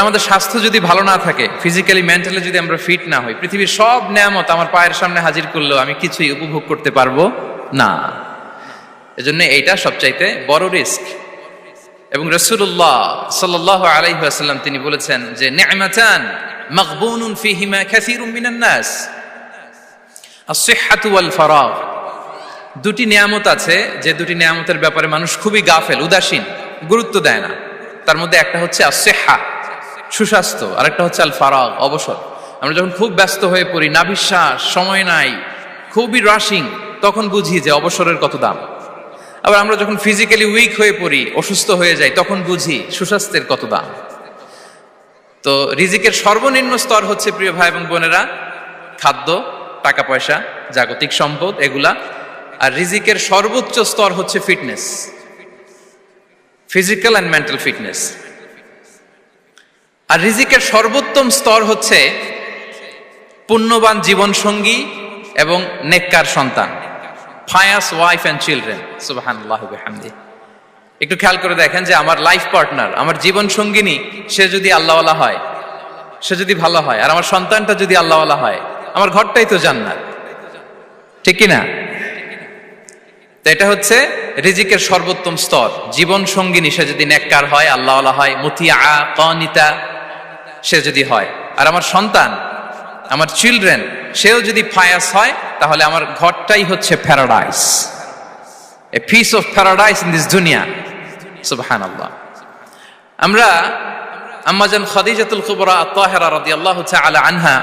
আমাদের স্বাস্থ্য যদি ভালো না থাকে, ফিজিক্যালি মেন্টালি যদি আমরা ফিট না হই, পৃথিবীর সব নেয়ামত আমার পায়ের সামনে হাজির করলেও আমি কিছুই উপভোগ করতে পারবো না। এজন্য এইটা সবচাইতে বড় রিস্ক। এবং রাসূলুল্লাহ সাল্লাল্লাহু আলাইহি ওয়াসাল্লাম তিনি বলেছেন যে নি'মাতান মাগবুনুন ফীহিমা কাসীরুম মিনান নাস, আস-সিহহাতু ওয়াল ফারাগ। দুটি নিয়ামত আছে যে দুটি নিয়ামতের ব্যাপারে মানুষ খুবই গাফেল, উদাসীন, গুরুত্ব দেয় না। তার মধ্যে একটা হচ্ছে আস-সিহহা, সুস্বাস্থ্য, আর একটা হচ্ছে আল ফারাগ, অবসর। আমরা যখন খুব ব্যস্ত হয়ে পড়ি, নাভিশ্বাস, সময় নাই, খুবই রাশিং, তখন বুঝি যে অবসরের কত দাম। আবার আমরা যখন ফিজিক্যালি উইক হয়ে পড়ি, অসুস্থ হয়ে যাই, তখন বুঝি সুস্বাস্থ্যের কত দাম। তো রিজিকের সর্বনিম্ন স্তর হচ্ছে, প্রিয় ভাই এবং বোনেরা, খাদ্য, টাকা পয়সা, জাগতিক সম্পদ, এগুলা। আর রিজিকের সর্বোচ্চ স্তর হচ্ছে fitness, physical and mental fitness. আর রিজিকের সর্বোত্তম স্তর হচ্ছে পুণ্যবান জীবন সঙ্গী এবং নেককার সন্তান, ফায়াস ওয়াইফ অ্যান্ড চিলড্রেন। সুবহানাল্লাহি ওয়া বিহামদিহি। একটু খেয়াল করে দেখেন যে আমার লাইফ পার্টনার, আমার জীবন সঙ্গিনী, সে যদি আল্লাহওয়ালা হয়, সে যদি ভালো হয়, আর আমার সন্তানটা যদি আল্লাহওয়ালা হয়, আমার ঘরটাই তো জান্নাত, ঠিক কি না? তো এটা হচ্ছে রিজিকের সর্বোত্তম স্তর। জীবন সঙ্গিনী সে যদি নেককার হয়, আল্লাহওয়ালা হয়, মুতিয়া কানিতা সে যদি হয়, আর আমার সন্তান, আমার চিলড্রেন, সেও যদি ফায়াস হয়, তাহলে আমার ঘরটাই হচ্ছে paradise, a piece of paradise in this দুনিয়া। সুবহানাল্লাহ। আমরা আম্মাজান খাদিজাতুল কুবরা আত-তাহিরা রাদিয়াল্লাহু তাআলা আনহা,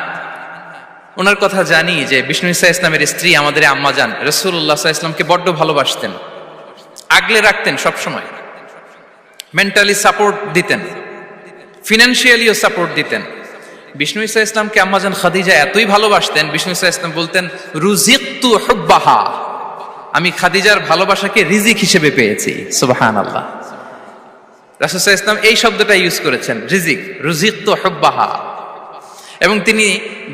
ওনার কথা জানি যে বিষ্ণু ঈসা ইসলামের স্ত্রী আমাদের আম্মাজান রাসূলুল্লাহ সাল্লাল্লাহু আলাইহি ওয়াসাল্লামকে বড্ড ভালোবাসতেন, আগলে রাখতেন সব সময়, মেন্টালি সাপোর্ট দিতেন, ফিনান্সিয়ালিও সাপোর্ট দিতেন। বিষ্ণু ঈসা ইসলামকে আম্মাজান খাদিজা এতই ভালোবাসতেন, বিষ্ণু ঈসা ইসলাম বলতেন, রুজিকতু হুব্বাহা, আমি খাদিজার ভালোবাসাকে রিজিক হিসেবে পেয়েছি। সুবহানাল্লাহ। রাসূল সাল্লাল্লাহু আলাইহি ওয়াসাল্লাম এই শব্দটা ইউজ করেছেন, রিজিক, রুজিকতু হুব্বাহা। এবং তিনি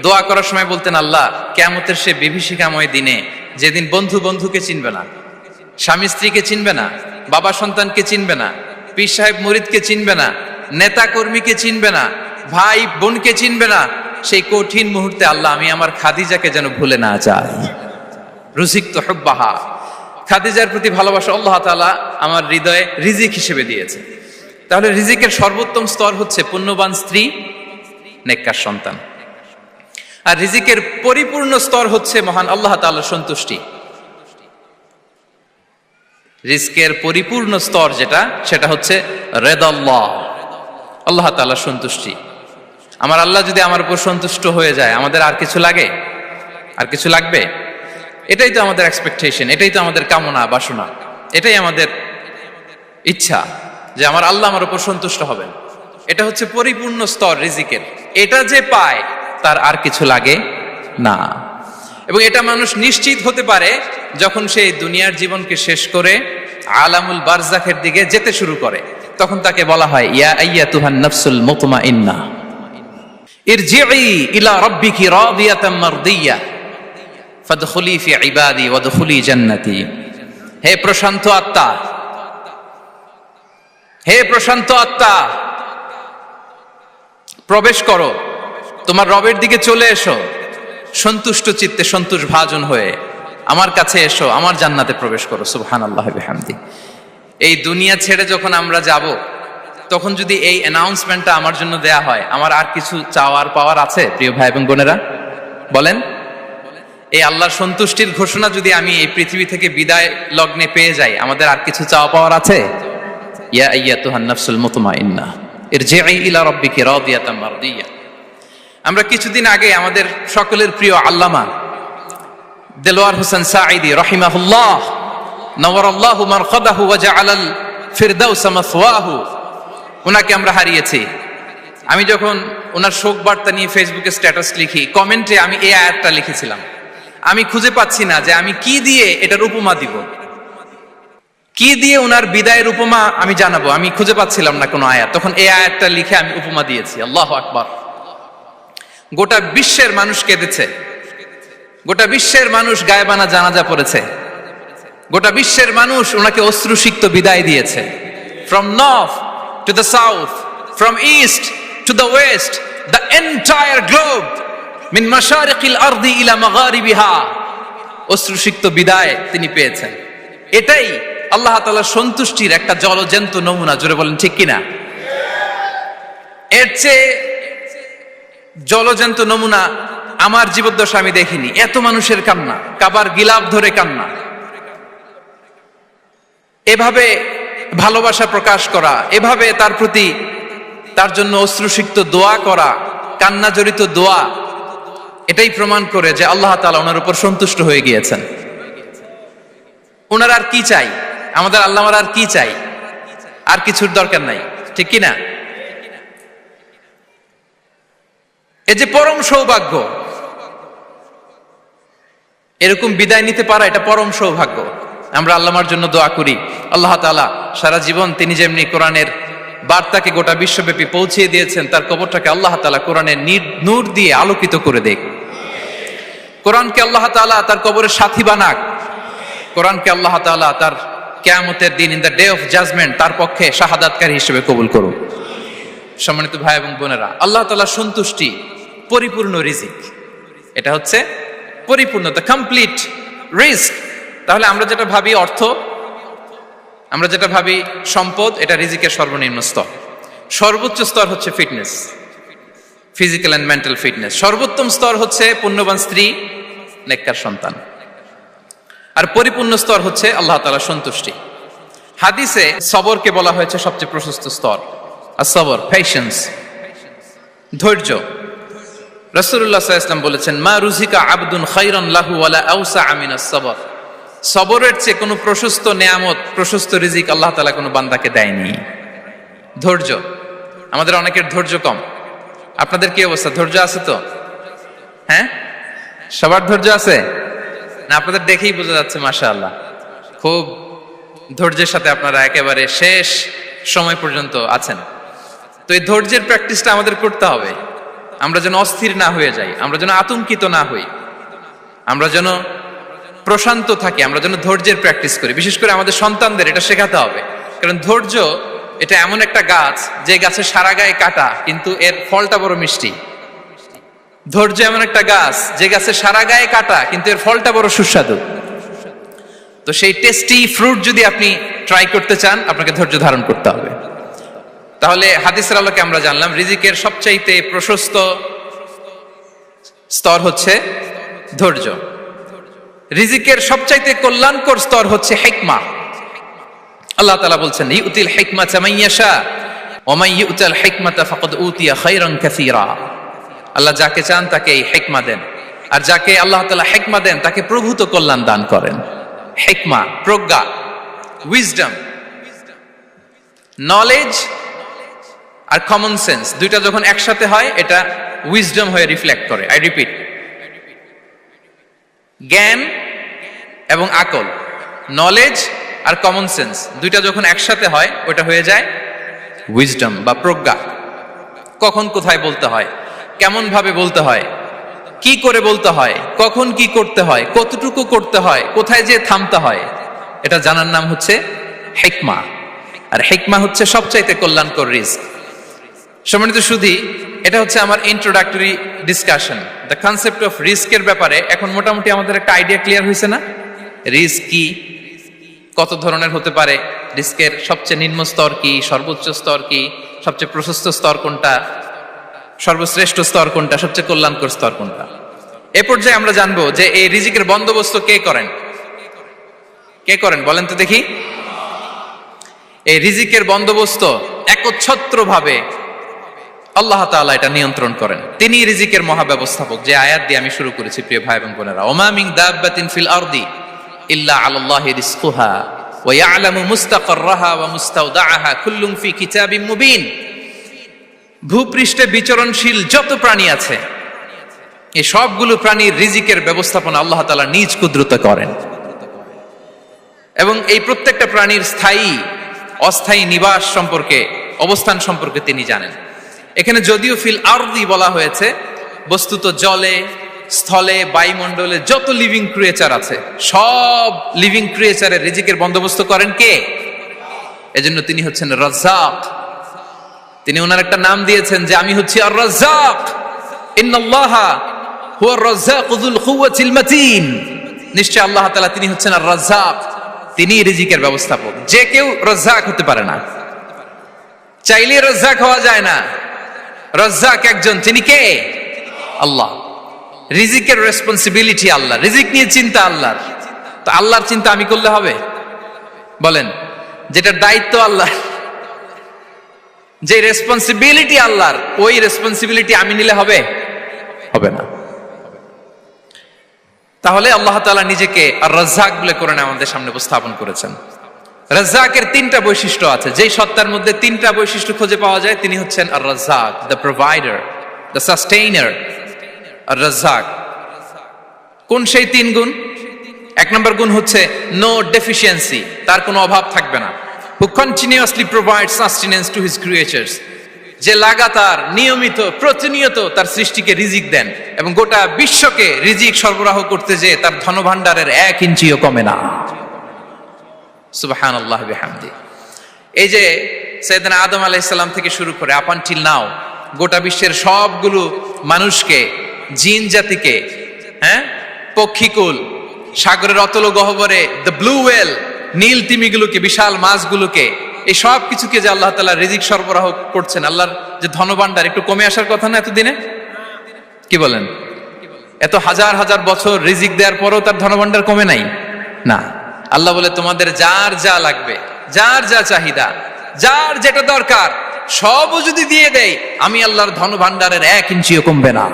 দোয়া করার সময় বলতেন, আল্লাহ, কিয়ামতের সে বিভীষিকাময় দিনে, যেদিন বন্ধু বন্ধুকে চিনবে না, স্বামী স্ত্রীকে চিনবে না, বাবা সন্তানকে চিনবে না, পীর সাহেব মুরিদকে চিনবে না, নেতা কর্মীকে চিনবে না, ভাই বোনকে চিনবে না, সেই কঠিন মুহূর্তে আল্লাহ, আমি আমার খাদিজাকে যেন ভুলে না যাই। রুজিকতু হুব্বাহা, খাদিজার প্রতি ভালোবাসা আল্লাহ তাআলা আমার হৃদয়ে রিজিক হিসেবে দিয়েছে। তাহলে রিজিকের সর্বোত্তম স্তর হচ্ছে পুণ্যবান স্ত্রী, নেককার সন্তান। আর রিজিকের পরিপূর্ণ স্তর হচ্ছে মহান আল্লাহ তাআলার সন্তুষ্টি। রিজকের পরিপূর্ণ স্তর যেটা, সেটা হচ্ছে রিদাল্লাহ, আল্লাহ তাআলার সন্তুষ্টি। আমার আল্লাহ যদি আমার উপর সন্তুষ্ট হয়ে যায়, আমাদের আর কিছু লাগে? আর কিছু লাগবে? এটাই তো আমাদের এক্সপেকটেশন, এটাই তো আমাদের কামনা বাসনা, এটাই আমাদের ইচ্ছা যে আমার আল্লাহ আমার উপর সন্তুষ্ট হবেন। এটা হচ্ছে পরিপূর্ণ স্তর রিজিকের। এটা যে পায়, তার আর কিছু লাগে না। এবং এটা মানুষ নিশ্চিত হতে পারে যখন সে দুনিয়ার জীবনকে শেষ করে আলামুল বারজাখের দিকে যেতে শুরু করে। তখন তাকে বলা হয়, ইয়া আইয়াতুহান নাফসুল মুতমাইন্না ইরজিই ইলা রাব্বিকি রাদিয়াতাম মারদিয়া ফাদখুলি ফি ইবাদি ওয়াদখুলি জান্নাতি। হে প্রশান্ত আত্মা, হে প্রশান্ত আত্মা, প্রবেশ করো, তোমার রবের দিকে চলে এসো, সন্তুষ্ট চিত্তে, সন্তোষ ভাজন হয়ে আমার কাছে এসো, আমার জান্নাতে প্রবেশ করো। সুবহানাল্লাহি ওয়া বিহামদিহি। এই দুনিয়া ছেড়ে যখন আমরা যাব, তখন যদি এই অ্যানাউন্সমেন্টটা আমার জন্য দেয়া হয়, আমার আর কিছু চাওয়ার পাওয়ার আছে? প্রিয় ভাই এবং বোনেরা, বলেন, এই আল্লাহর সন্তুষ্টির ঘোষণা যদি আমি এই পৃথিবী থেকে বিদায় লগ্নে পেয়ে যাই, আমাদের আর কিছু চাওয়া পাওয়ার আছে? ইয়া আইয়াতুহান নাফসুল মুতমাইন্না ইরজিই ইলা রাব্বিকি রাদিয়াতাম মারদিয়া। আমরা কিছুদিন আগে আমাদের সকলের প্রিয় আল্লামা দেলোয়ার হোসেন সাঈদী রাহিমাহুল্লাহ, নওয়ারাল্লাহু মারকাদাহু ওয়া জাআলাল ফিরদাউস মাসওয়াহু, ওনাকে আমরা হারিয়েছি। আমি যখন ওনার শোক বার্তা নিয়ে ফেসবুকে স্ট্যাটাস লিখি, কমেন্টে আমি এই আয়াতটা লিখেছিলাম। আমি খুঁজে পাচ্ছি না যে আমি কি দিয়ে এটার উপমা দিব, কি দিয়ে ওনার বিদায়ের উপমা আমি জানাবো। আমি খুঁজে পাচ্ছিলাম না কোনো আয়াত। তখন এই আয়াতটা লিখে আমি উপমা দিয়েছি। আল্লাহু আকবার। গোটা বিশ্বের মানুষ কেঁদেছে, গোটা বিশ্বের মানুষ গায়েবানা জানাজা পড়েছে, গোটা বিশ্বের মানুষ ওনাকে অশ্রুসিক্ত বিদায় দিয়েছে। From north to the south, from east to the west, the entire globe, min mashariqil ardi ila magharibiha, অশ্রুসিক্ত বিদায় তিনি পেয়েছেন। এটাই আল্লাহ তাআলার সন্তুষ্টির একটা জলজ্যান্ত নমুনা। জোরে বলেন ঠিক কিনা? এর চেয়ে জলজ্যান্ত নমুনা আমার জীবদ্দশা আমি দেখিনি। এত মানুষের কান্না, কাবার গিলাফ ধরে কান্না, এভাবে ভালোবাসা প্রকাশ করা, এভাবে তার প্রতি তার জন্য অশ্রুসিক্ত দোয়া করা, কান্না জড়িত দোয়া, এটাই প্রমাণ করে যে আল্লাহ তাআলা ওনার উপর সন্তুষ্ট হয়ে গিয়েছেন। ওনার আর কি চাই? আমাদের আল্লাহর আর কি চাই? আর কিছুর দরকার নাই, ঠিক কি না? এই যে পরম সৌভাগ্য, এরকম বিদায় নিতে পারা, এটা পরম সৌভাগ্য। আমরা আল্লাহর জন্য দোয়া করি, আল্লাহ তাআলা সারা জীবন তিনি যেমনি কোরআনের বার্তাকে গোটা বিশ্বব্যাপী পৌঁছিয়ে দিয়েছেন, তার কবরটাকে আল্লাহ তাআলা কোরআনের নূর দিয়ে আলোকিত করে দেখ। কোরআনকে আল্লাহ তাআলা তার কবরের সাথী বানাক। কোরআনকে আল্লাহ তাআলা তার কিয়ামতের দিন, in the day of judgement, তার পক্ষে শাহাদাতকারী হিসেবে কবুল করুন। সম্মানিত ভাই এবং বোনেরা, আল্লাহ তাআলার সন্তুষ্টি পরিপূর্ণ রিজিক, এটা হচ্ছে পরিপূর্ণ, দ্য কমপ্লিট রিস্ক। তাহলে আমরা যেটা ভাবি অর্থ, আমরা যেটা ভাবি সম্পদ, এটা রিজিকের সর্বনিম্ন স্তর। সর্বোচ্চ স্তর হচ্ছে fitness, physical and mental fitness. সর্বোত্তম স্তর হচ্ছে পুণ্যবান স্ত্রী, নেককার সন্তান। আর পরিপূর্ণ স্তর হচ্ছে আল্লাহ তাআলার সন্তুষ্টি। হাদিসে সবরকে বলা হয়েছে সবচেয়ে প্রশস্ত স্তর। আর সবর, পেশেন্স, ধৈর্য। রাসূলুল্লাহ সাল্লাল্লাহু আলাইহি ওয়াসাল্লাম বলেছেন, মা রুজিকা আবদুন খায়রান লাহু ওয়ালা আওসা মিনাস সবর। সবরের চেয়ে কোনো প্রশস্ত নেয়ামত, প্রশস্ত রিজিক আল্লাহ তাআলা কোনো বান্দাকে দেয়নি। ধৈর্য, আমাদের অনেকের ধৈর্য কম। আপনাদের কি অবস্থা? ধৈর্য আছে তো? হ্যাঁ, সবার ধৈর্য আছে না? আপনাদের দেখেই বোঝা যাচ্ছে মাশাআল্লাহ, খুব ধৈর্যের সাথে আপনারা একেবারে শেষ সময় পর্যন্ত আছেন। তো এই ধৈর্যের প্র্যাকটিসটা আমাদের করতে হবে। আমরা যেন অস্থির না হয়ে যাই, আমরা যেন আতঙ্কিত না হই, আমরা যেন প্রশান্ত থাকি, আমরা যেন ধৈর্যের প্র্যাকটিস করি। বিশেষ করে আমাদের সন্তানদের এটা শেখাতে হবে। কারণ ধৈর্য এটা এমন একটা গাছ, যে গাছের সারা গায়ে কাটা কিন্তু এর ফলটা বড় মিষ্টি। ধৈর্য এমন একটা গাছ, যে গাছের সারা গায়ে কাটা কিন্তু এর ফলটা বড় সুস্বাদু। তো সেই টেস্টি ফ্রুট যদি আপনি ট্রাই করতে চান, আপনাকে ধৈর্য ধারণ করতে হবে। তাহলে হাদিসের আলোকে আমরা জানলাম রিজিকের সবচাইতে প্রশস্ত স্তর হচ্ছে ধৈর্য। রিজিকের সবচাইতে কল্যাণকর স্তর হচ্ছে হিকমা। আল্লাহ তাআলা বলছেন, ইউতিল হিকমাতা মান ইয়াশা ওয়া মান ইউতাল হিকমাতা ফাকাদ উতিয়া খায়রান কাসীরা। আল্লাহ যাকে চান তাকে এই হিকমা দেন, আর যাকে আল্লাহ তাআলা হিকমা দেন তাকে প্রভূত কল্যাণ দান করেন। হিকমা, প্রজ্ঞা, উইজডম, নলেজ আর কমন সেন্স, দুইটা যখন একসাথে হয় এটা উইজডম হয়ে রিফ্লেক্ট করে। আই রিপিট, জ্ঞান এবং আকল, নলেজ আর কমন সেন্স, দুইটা যখন একসাথে হয় ওটা হয়ে যায় উইজডম বা প্রজ্ঞা। কখন কোথায় বলতে হয়, কেমন ভাবে বলতে হয়, কি করে বলতে হয়, কখন কি করতে হয়, কতটুকু করতে হয়, কোথায় যে থামতে হয়, এটা জানার নাম হচ্ছে হিকমা। আর হিকমা হচ্ছে সবচাইতে কল্যাণকর রিস্ক। সম্মানিত সুধী, এটা হচ্ছে আমার introductory discussion. The concept of রিস্কের ব্যাপারে এখন মোটামুটি আমাদের একটা আইডিয়া ক্লিয়ার হয়েছে না? রিস্ক কি, কত ধরনের হতে পারে, রিস্কের সবচেয়ে নিম্ন স্তর কি, সর্বোচ্চ স্তর কি, সবচেয়ে প্রশস্ত স্তর কোনটা, সর্বশ্রেষ্ঠ স্তর কোনটা, সবচেয়ে কল্যাণকর স্তর কোনটা। এ পর্যায়ে আমরা জানবো যে এই রিজিকের বন্দোবস্ত কে করেন। কে করেন বলেন তো দেখি? এই রিজিকের বন্দোবস্ত একচ্ছত্রভাবে আল্লাহ তাআলা এটা নিয়ন্ত্রণ করেন। তিনি রিজিকের মহাব্যবস্থাপক। যে আয়াত দিয়ে আমি শুরু করেছি প্রিয় ভাই এবং বোনেরা, ওমা মিন দাব্বাতিন ফিল আরদি ইল্লা আলাল্লাহি রিজকুহা ওয়া ইয়ালামু মুস্তাকাররাহা ওয়া মুস্তাওদাআহা কুল্লুম ফি কিতাবিম মুবিন। ভূপৃষ্ঠে বিচরণশীল যত প্রাণী আছে, এই সবগুলো প্রাণীর রিজিকের ব্যবস্থাপনা আল্লাহ তাআলা নিজ কুদরতে করেন। এবং এই প্রত্যেকটা প্রাণীর স্থায়ী অস্থায়ী নিবাস সম্পর্কে, অবস্থান সম্পর্কে তিনি জানেন। এখানে যদিও ফিল আরদি বলা হয়েছে, বস্তুত জলে, স্থলে, বায়ুমণ্ডলে যত লিভিং ক্রিয়েচার আছে, সব লিভিং ক্রিয়েচারের রিজিকের বন্দোবস্ত করেন কে? এজন্য তিনি হচ্ছেন রাজ্জাক। তিনি ওনার একটা নাম দিয়েছেন যে আমি হচ্ছি আর রাজ্জাক, ইন্নাল্লাহা হুয়ার রাজ্জাকু যুল কুওয়াতিল মাতিন। নিশ্চয় আল্লাহ তাআলা তিনি হচ্ছেন আর রাজ্জাক, তিনি রিজিকের ব্যবস্থাপক। যে কেউ রাজ্জাক হতে পারে না, চাইলে রাজ্জাক হওয়া যায় না। রাজ্জাক একজন, তিনি কে? আল্লাহ। রিজিকের রেসপন্সিবিলিটি আল্লাহ, রিজিক নিয়ে চিন্তা আল্লাহর। তো আল্লাহর চিন্তা আমি করলে হবে? বলেন, যেটার দায়িত্ব আল্লাহ, যে রেসপন্সিবিলিটি আল্লাহর, ওই রেসপন্সিবিলিটি আমি নিলে হবে? হবে না। তাহলে আল্লাহ তাআলা নিজেকে আর রাজ্জাক বলে কোরআনে আমাদের সামনে উপস্থাপন করেছেন। রাজ্জাকের তিনটা বৈশিষ্ট্য আছে, যেই সত্তার মধ্যে তিনটা বৈশিষ্ট্য খুঁজে পাওয়া যায় তিনি হচ্ছেন Ar Razzaq, the provider, the sustainer. Ar Razzaq কোন সেই তিন গুণ? এক নম্বর গুণ হচ্ছে নো ডেফিসিয়েন্সি, তার কোনো অভাব থাকবে না। হু continuously provide sustenance to his creatures, যে লাগাতার নিয়মিত প্রতিনিয়ত তার সৃষ্টিকে রিজিক দেন এবং গোটা বিশ্বকে রিজিক সরবরাহ করতে যে তার ধনভাণ্ডারের 1 ইঞ্চিও কমে না। সুবহানাল্লাহ বিহামদি। এই যে সাইয়েদনা আদম আলাইহিস সালাম থেকে শুরু করে আপ আনটিল নাও গোটা বিশ্বের সবগুলো মানুষকে, জিন জাতিকে, পক্ষীকুল, সাগরের অতল গহ্বরে দ্য ব্লু ওয়েল, নীল তিমিগুলোকে, বিশাল মাছগুলোকে, এই সব কিছুকে যে আল্লাহ তাআলা রিজিক সরবরাহ করছেন, আল্লাহর যে ধনভাণ্ডার একটু কমে আসার কথা না এতদিনে? কি বলেন? এত হাজার হাজার বছর রিজিক দেওয়ার পরও তার ধনভাণ্ডার কমে নাই না। আল্লাহ বলে তোমাদের যার যা লাগবে, যার যা চাহিদা, যার যেটা দরকার সবও যদি দিয়ে দেয়, আমি আল্লাহর ধনভাণ্ডারের 1 ইঞ্চিও কমবে না।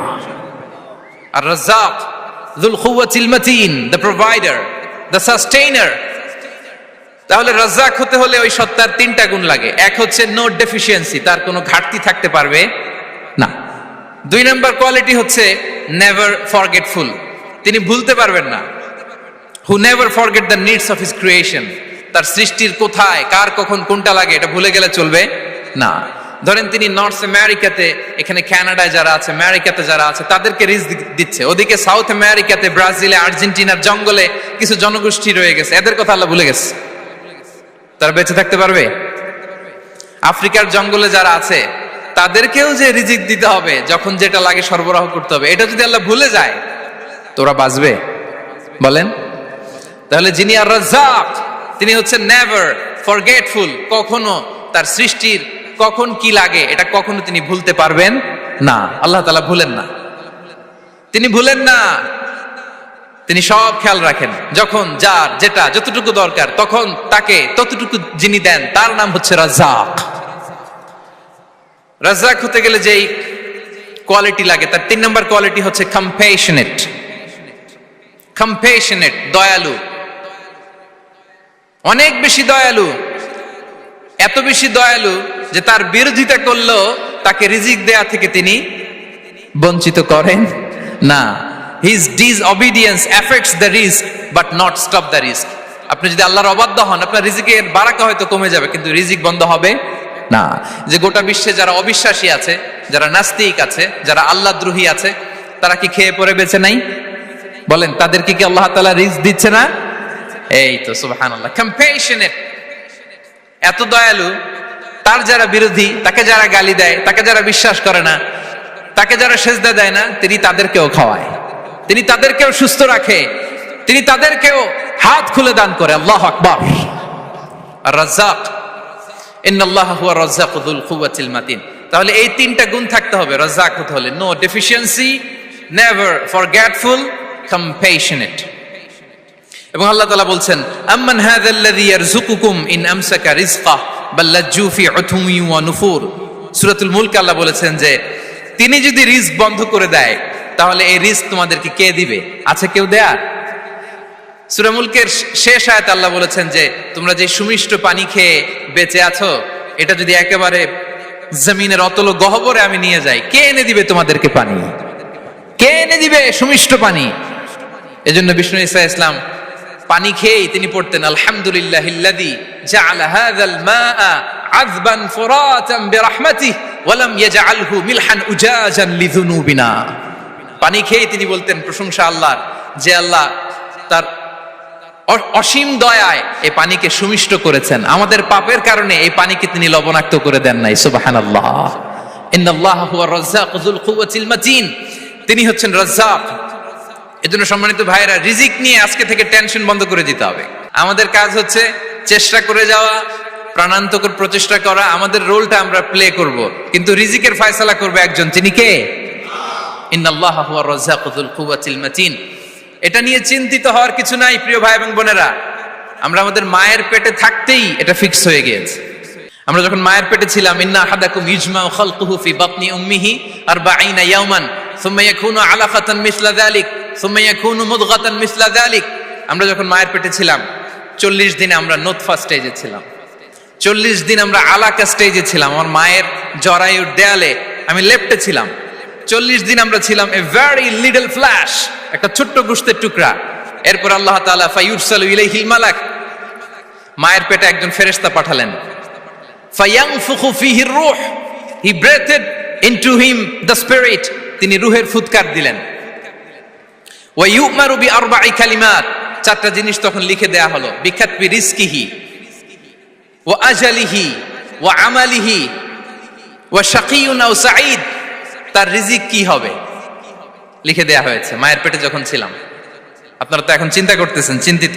আর Razzak যুল কুওয়াতিল মাতিন, the provider, the sustainer. তাহলে রাজ্জাক হতে হলে ওই সত্তার তিনটা গুণ লাগে। এক হচ্ছে নো ডেফিসিয়েন্সি, তার কোনো ঘাটতি থাকতে পারবে না। 2 নম্বর কোয়ালিটি হচ্ছে নেভার ফরগেটফুল, তিনি ভুলতে পারবেন না। Who never forget the needs of his creation, তার সৃষ্টির কোথায় কার কখন কোনটা লাগে এটা ভুলে গেলে চলবে না। ধরেন তিনি নর্থ আমেরিকাতে, এখানে কানাডায় যারা আছে, আমেরিকাতে যারা আছে, তাদেরকে রিজিক দিচ্ছে। ওদিকে সাউথ আমেরিকাতে, ব্রাজিলে, আর্জেন্টিনার জঙ্গলে কিছু জনগোষ্ঠী রয়ে গেছে, এদের কথা আল্লাহ ভুলে গেছে। তারা বেঁচে থাকতে পারবে? আফ্রিকার জঙ্গলে যারা আছে তাদেরকেও যে রিজিক দিতে হবে, যখন যেটা লাগে সরবরাহ করতে হবে, এটা যদি আল্লাহ ভুলে যায় তোরা বাঁচবে? বলেন। তাহলে যিনি আর রাজ্জাক তিনি হচ্ছেন নেভার ফরগেটফুল, কখনো তার সৃষ্টির কখন কি লাগে এটা কখনো তিনি ভুলতে পারবেন না। আল্লাহ তাআলা ভুলেন না, তিনি ভুলেন না, তিনি সব খেয়াল রাখেন। যখন যার যেটা যতটুকু দরকার তখন তাকে ততটুকু যিনি দেন, তার নাম হচ্ছে রাজ্জাক। রাজ্জাক হতে গেলে যেই কোয়ালিটি লাগে, তার 3 নম্বর কোয়ালিটি হচ্ছে কম্প্যাশনেট। কম্প্যাশনেট, দয়ালু, অনেক বেশি দয়ালু। এত বেশি দয়ালু যে তার বিরোধিতা করলেও তাকে রিজিক দেয়া থেকে তিনি বঞ্চিত করেন না। His disobedience affects the risk but not stop the risk. আপনি যদি আল্লাহর অবাধ্য হন, আপনার রিজিকের বারাকা হয়তো কমে যাবে, কিন্তু রিজিক বন্ধ হবে না। যে গোটা বিশ্বে যারা অবিশ্বাসী আছে, যারা নাস্তিক আছে, যারা আল্লাহদ্রোহী আছে, তারা কি খেয়ে পরে বেঁচে নাই? বলেন, তাদেরকে কি আল্লাহ তাআলা রিজিক দিচ্ছে না? এই তো সুবহানাল্লাহ। কম্প্যাশনেট, এত দয়ালু, তার যারা বিরোধী, তাকে যারা গালি দেয়, তাকে যারা বিশ্বাস করে না, তাকে যারা সেজদা দেয় না, তিনি তাদেরকেও খাওয়ায়, তিনি তাদেরকেও সুস্থ রাখে, তিনি তাদেরকেও হাত খুলে দান করে। আল্লাহু আকবার। আর রাজ্জাক, ইন্নাল্লাহা হুয়া রাজ্জাকু যুল কুওয়াতিল মাতিন। তাহলে এই 3টা গুণ থাকতে হবে রাজ্জাক হতে হলে: no deficiency, never forgetful, compassionate. এবং আল্লাহ তাআলা বলছেন, আম্মান হাযাল্লাযী ইয়ারযুকুকুম ইন আমসাকা রিজকাহ বাল লাজ্জু ফি উতুমি ওয়া নুফুর। সূরাতুল মুলক আল্লাহ বলেছেন যে তিনি যদি রিজক বন্ধ করে দেয় তাহলে এই রিজক তোমাদেরকে কে দিবে? আছে কেউ দেয়ার? সূরা মুলকের শেষ আয়াতে আল্লাহ বলেছেন যে তোমরা যে সুমিষ্ট পানি খেয়ে বেঁচে আছো, এটা যদি একেবারে জমিনের অতল গহ্বরে আমি নিয়ে যাই, কে এনে দিবে তোমাদেরকে পানি? কে এনে দিবে সুমিষ্ট পানি? এজন্য বিষ্ণু ঈসা ইসলাম পানি খেয়েই তিনি পড়তেন, আলহামদুলিল্লাহিল্লাযী জাআলা হাযাল মাআ আযবান ফুরাতান বিরাহমাতিহি ওয়া লাম ইয়াজআলহু মিলহান উজাজান লিযুনুবিনা। পানি খেয়েই তিনি বলতেন প্রশংসা আল্লাহর, যে আল্লাহ তার অসীম দয়ায় এই পানিকে সুমিষ্ট করেছেন। আমাদের পাপের কারণে এই পানিকে তিনি লবণাক্ত করে দেন নাই। সুবহানাল্লাহ। ইন্নাল্লাহা হুয়া রাজ্জাকু যুল কুওয়াতিল মাতিন। তিনি হচ্ছেন রাজ্জাক। এজন্য সম্মানিত ভাইরা, রিজিক নিয়ে আজকে থেকে টেনশন বন্ধ করে দিতে হবে। আমাদের কাজ হচ্ছে চেষ্টা করে যাওয়া, প্রাণান্তকর প্রচেষ্টা করা। আমাদের রোলটা আমরা প্লে করব, কিন্তু রিজিকের ফয়সালা করবে একজন। তিনি কে? ইন্নাল্লাহা হুয়া রাজ্জাকু যুল কুওয়াতিল মাতিন। এটা নিয়ে চিন্তিত হওয়ার কিছু নাই প্রিয় ভাই এবং বোনেরা। আমরা আমাদের মায়ের পেটে থাকতেই এটা ফিক্স হয়ে গিয়েছে। আমরা যখন মায়ের পেটে ছিলাম, ইন্না আহাদাকুম ইজমাউ খালকুহু ফি বাতনি উম্মিহি 40 ইয়াওমান সুম্মা ইয়াকুনু আলাকাতান মিসলা যালিক সুম্মা ইয়াকুনু মুদগাতান মিসলা যালিক। আমরা যখন মায়ের পেটে ছিলাম 40 দিনে আমরা নুতফা স্টেজে ছিলাম, 40 দিন আমরা আলাকা স্টেজে ছিলাম। আমার মায়ের জরায়ুর দেয়ালে আমি লেপ্টে ছিলাম। 40 দিন আমরা ছিলাম এ ভেরি লিটল ফ্ল্যাশ, একটা ছোট্ট গোশতের টুকরা। এরপর আল্লাহ তাআলা ফায়ুরসালু ইলাইহিল মালাক, মায়ের পেটে একজন ফেরেশতা পাঠালেন। ফায়ানফুখু ফিহির রূহ, he breathed into him the spirit, তিনি রূহের ফুৎকার দিলেন। ওয়া ইউমারু বিআরবা'i কালিমাত, 4টা জিনিস তখন লিখে দেয়া হলো। বিকাতবি রিজকিহি ওয়া আজালিহি ওয়া আমালিহি ওয়া শাকিয়ুন আও সাঈদ, তার রিজিক কি হবে লিখে দেয়া হয়েছে মায়ের পেটে যখন ছিলাম। আপনারা তো এখন চিন্তা করতেছেন, চিন্তিত,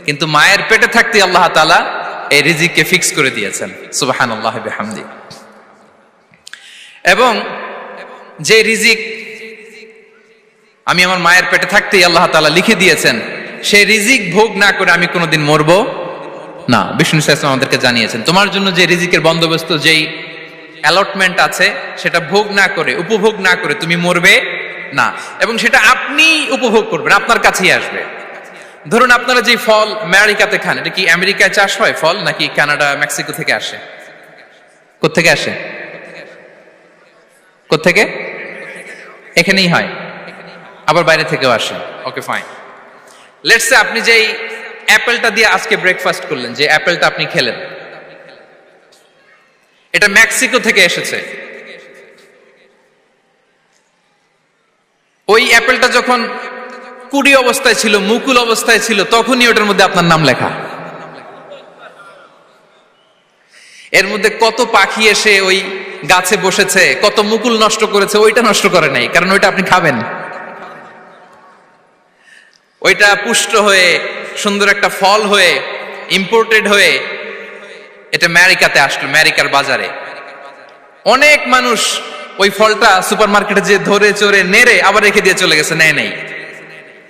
কিন্তু মায়ের পেটে থাকতে আল্লাহ তাআলা এই রিজিককে ফিক্স করে দিয়েছেন। সুবহানাল্লাহি বিহামদি। এবং যে রিজিক আমি আমার মায়ের পেটে থাকতেই আল্লাহ তাআলা লিখে দিয়েছেন, সেই রিজিক ভোগ না করে আমি কোনোদিন মরবো না। বিষ্ণু সাল্লাল্লাহু আলাইহি ওয়াসাল্লাম আমাদেরকে জানিয়েছেন, তোমার জন্য যে রিজিকের বন্দোবস্ত, যেই অ্যালটমেন্ট আছে, সেটা ভোগ না করে, উপভোগ না করে তুমি মরবে না। এবং সেটা আপনি উপভোগ করবেন, আপনার কাছেই আসবে। ধরুন আপনারা যে ফল আমেরিকাতে খান, এটা কি আমেরিকায় চাষ হয় ফল, নাকি কানাডা মেক্সিকো থেকে আসে? কোত্থেকে আসে? কোত্থেকে? এখানেই হয়, আবার বাইরে থেকেও আসে। Okay fine. লেটস সে আপনি যেই অ্যাপেলটা দিয়ে আজকে ব্রেকফাস্ট করলেন, যে অ্যাপেলটা আপনি খেলেন, এটা মেক্সিকো থেকে এসেছে। ওই অ্যাপেলটা যখন কুড়ি অবস্থায় ছিল, মুকুল অবস্থায় ছিল, তখনই ওটার মধ্যে আপনার নাম লেখা। এর মধ্যে কত পাখি এসে ওই গাছে বসেছে, কত মুকুল নষ্ট করেছে, ওইটা নষ্ট করে নাই, কারণ ওইটা আপনি খাবেন। ওইটা পুষ্ট হয়ে সুন্দর একটা ফল হয়ে ইম্পোর্টেড হয়ে এটা আমেরিকাতে আসলো, আমেরিকার বাজারে। অনেক মানুষ ওই ফলটা সুপার মার্কেটে যে ধরে চড়ে নেড়ে আবার রেখে দিয়ে চলে গেছে, নেয় নাই।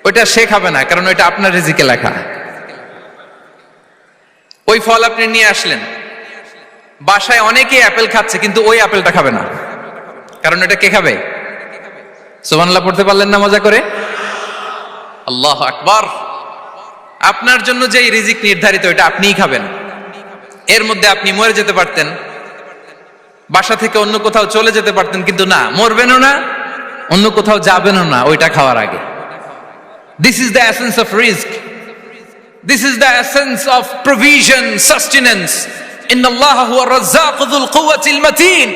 ওইটা সে খাবে না, কারণ ওইটা আপনার রিজিকে লেখা। ওই ফল আপনি নিয়ে আসলেন, বাসায় অনেকে অ্যাপেল খাচ্ছে, কিন্তু ওই অ্যাপেলটা খাবে না, কারণ এটা কে খাবে? সুবহানাল্লাহ পড়তে পারলেন না মজা করে? আল্লাহু আকবার। আপনার জন্য যে রিজিক নির্ধারিত, এটা আপনিই খাবেন। এর মধ্যে আপনি মরে যেতে পারতেন, বাসা থেকে অন্য কোথাও চলে যেতে পারতেন, কিন্তু না, মরবেনও না, অন্য কোথাও যাবেনও না ওইটা খাওয়ার আগে। This is the essence of rizq. This is the essence of provision, sustenance. Inna Allah huwa ar-razzaq dhul quwwati al-matin.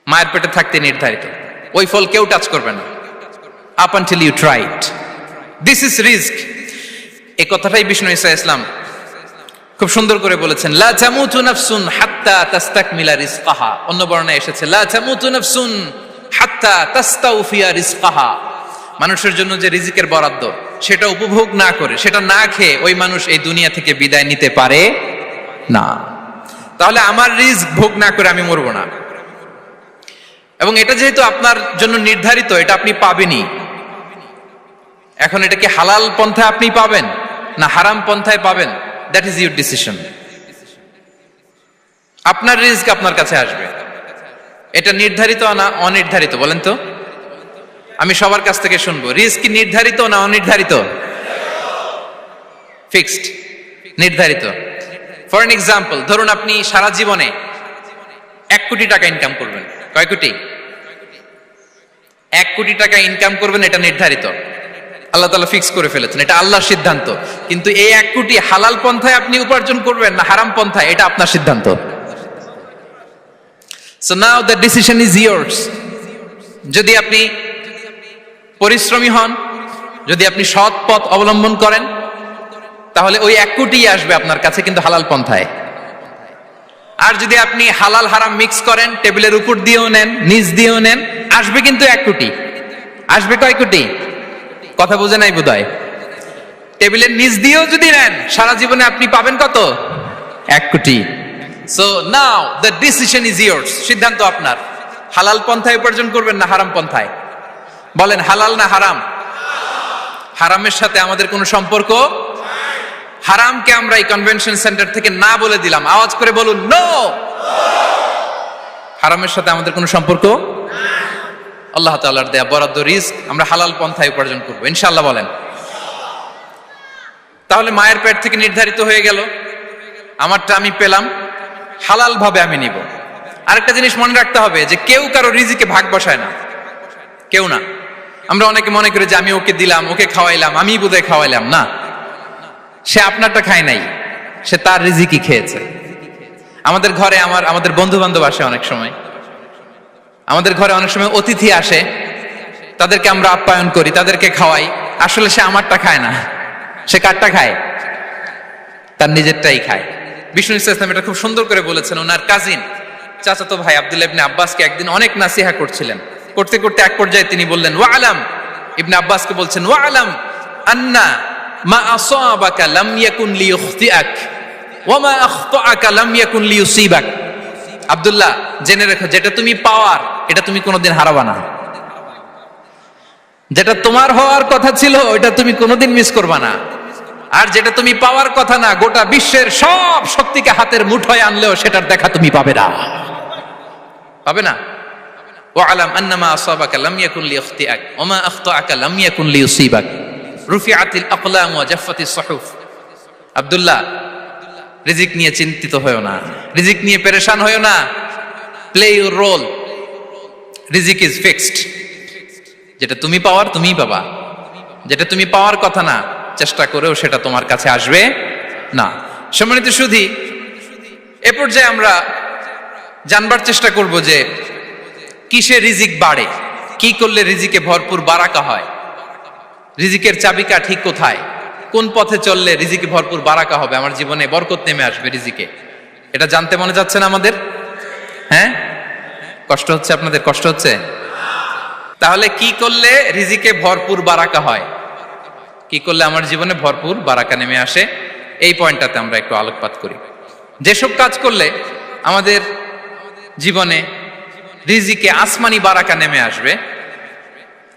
মায়ের পেটে থাকতে নির্ধারিত, ওই ফল কেউ টাচ করবে না up until you try it. This is rizq. এই কথাটাই বিষ্ণু ঈসা ইসলাম খুব সুন্দর করে বলেছেন, লা তামুতু নাফসুন হাত্তা তাস্তাকমিলা রিজকাহা। অন্য বর্ণনায় এসেছে লা তামুতু নাফসুন হাত্তা তাস্তাউফিয়া রিজকাহা। মানুষের জন্য যে রিজিকের বরাদ্দ, সেটা উপভোগ না করে, সেটা না খেয়ে ওই মানুষ এই দুনিয়া থেকে বিদায় নিতে পারে না। তাহলে আমার রিজিক ভোগ না করে আমি মরবো না। এবং এটা যেহেতু আপনার জন্য নির্ধারিত, এটা আপনি পাবেনই। এখন এটা কি হালাল পন্থায় আপনি পাবেন না হারাম পন্থায় পাবেন, দ্যাট ইজ ইউর ডিসিশন। আপনার রিজিক আপনার কাছে আসবে। এটা নির্ধারিত না অনির্ধারিত? বলেন তো, আমি সবার কাছ থেকে শুনবো, রিজিক কি নির্ধারিত না অনির্ধারিত? ফিক্সড, নির্ধারিত। ফর এন এক্সাম্পল, ধরুন আপনি সারা জীবনে 1 কোটি টাকা ইনকাম করবেন। কয় কোটি? 1 কোটি টাকা ইনকাম করবেন, এটা নির্ধারিত, আল্লাহ তাআলা ফিক্স করে ফেলেছেন, এটা আল্লাহর সিদ্ধান্ত। কিন্তু এই 1 কোটি হালাল পন্থায় আপনি উপার্জন করবেন না হারাম পন্থায়, এটা আপনার সিদ্ধান্ত। So now the decision is yours. যদি আপনি পরিশ্রমী হন, যদি আপনি সৎ পথ অবলম্বন করেন তাহলে ওই 1 কোটি আসবে আপনার কাছে, কিন্তু হালাল পন্থায়। আর যদি আপনি হালাল হারাম মিক্স করেন, টেবিলের উপর দিয়েও নেন, নিচ দিয়েও নেন, আসবে কিন্তু 1 কোটি। আসবে কয় কোটি? কথা বুঝে নাই বোধহয়। টেবিলের নিচ দিয়েও যদি নেন, সারা জীবনে আপনি পাবেন কত? 1 কোটি। So now the decision is years. সিদ্ধান্ত আপনার। হালাল পন্থায় উপার্জন করবেন না হারাম পন্থায়? বলেন হালাল না হারাম? হারামের সাথে আমাদের কোনো সম্পর্ক? হারামকে আমরা এই কনভেনশন সেন্টার থেকে না বলে দিলাম, আওয়াজ করে বলুন নো। হারামের সাথে আমাদের কোনো সম্পর্ক? আল্লাহ তাআলার দেয়া বরাদ্দ রিস্ক আমরা হালাল পন্থায় উপার্জন করবো ইনশাআল্লাহ। বলেন। তাহলে মায়ের পেট থেকে নির্ধারিত হয়ে গেল, আমারটা আমি পেলাম, হালাল ভাবে আমি নিব। আরেকটা জিনিস মনে রাখতে হবে যে কেউ কারো রিজিকে ভাগ বসায় না, কেউ না। আমরা অনেকে মনে করি যে আমি ওকে দিলাম, ওকে খাওয়াইলাম, আমি বোধহয় খাওয়াইলাম। না, সে আপনারটা খায় নাই, সে তার রিজিকই খেয়েছে। আমাদের ঘরে আমাদের বন্ধু বান্ধব আসে অনেক সময়, আমাদের ঘরে অনেক সময় অতিথি আসে, তাদেরকে আমরা আপ্যায়ন করি, তাদেরকে খাওয়াই। আসলে সে আমারটা খায় না, সে কারটা খায়? তার নিজেরটাই খায়। বিষ্ণু ইসলাম এটা খুব সুন্দর করে বলেছেন। ওনার কাজিন চাচাতো ভাই আব্দুল্লাহ ইবনে আব্বাসকে একদিন অনেক নাসিহা করছিলেন। করতে করতে এক পর্যায়ে তিনি বললেন, ওয়া আলাম, ইবনে আব্বাসকে বলছেন, ওয়া আলাম আন্না মা আসাবাকা লাম ইয়াকুন লিইখতিআক ওয়া মা আখতাআকা লাম ইয়াকুন লিইউসিবাক। আব্দুল্লাহ, জেনে রেখো, যেটা তুমি পাওয়ার এটা তুমি কোনোদিন হারাবা না। যেটা তোমার হওয়ার কথা ছিল ওটা তুমি কোনোদিন মিস করবা না। আর যেটা তুমি পাওয়ার কথা না, গোটা বিশ্বের সব শক্তিকে হাতের মুঠোয় আনলেও সেটার দেখা তুমি পাবে না, পাবে না। ওয়া আলাম আন্নামা আসাবাকা লাম ইয়াকুন লিইখতিআক ওয়া মা আখতাআকা লাম ইয়াকুন লিইউসিবাক রুফিআতিল আকলাম ওয়া জাফফাতিস সুহুফ। আব্দুল্লাহ, রিজিক নিয়ে চিন্তিত হয়ো না, রিজিক নিয়ে পেরেশান হয়ো না। প্লে ইউর রোল, রিজিক ইজ ফিক্সড। যেটা তুমি পাওয়ার তুমিই পাবা, যেটা তুমি পাওয়ার কথা না চেষ্টা করেও সেটা তোমার কাছে আসবে না। সম্মানিত সুধী, এ পর্যায়ে আমরা জানবার চেষ্টা করব যে কিসে রিজিক বাড়ে, কি করলে রিজিকে ভরপুর বারাকা হয়, রিজিকের চাবিকা ঠিক কোথায়, কোন পথে চললে রিজিকে ভরপুর বারাকা হবে, আমার জীবনে বরকত নেমে আসবে রিজিকে। এটা জানতে মনে যাচ্ছে না আমাদের? হ্যাঁ, কষ্ট হচ্ছে আপনাদের? কষ্ট হচ্ছে? তাহলে কি করলে রিজিকে ভরপুর বারাকা হয়, কি করলে আমার জীবনে ভরপুর বারাকা নেমে আসে, এই পয়েন্টটাতে আমরা একটু আলোকপাত করি। যেসব কাজ করলে আমাদের জীবনে রিজিকে আসমানি বারাকা নেমে আসবে,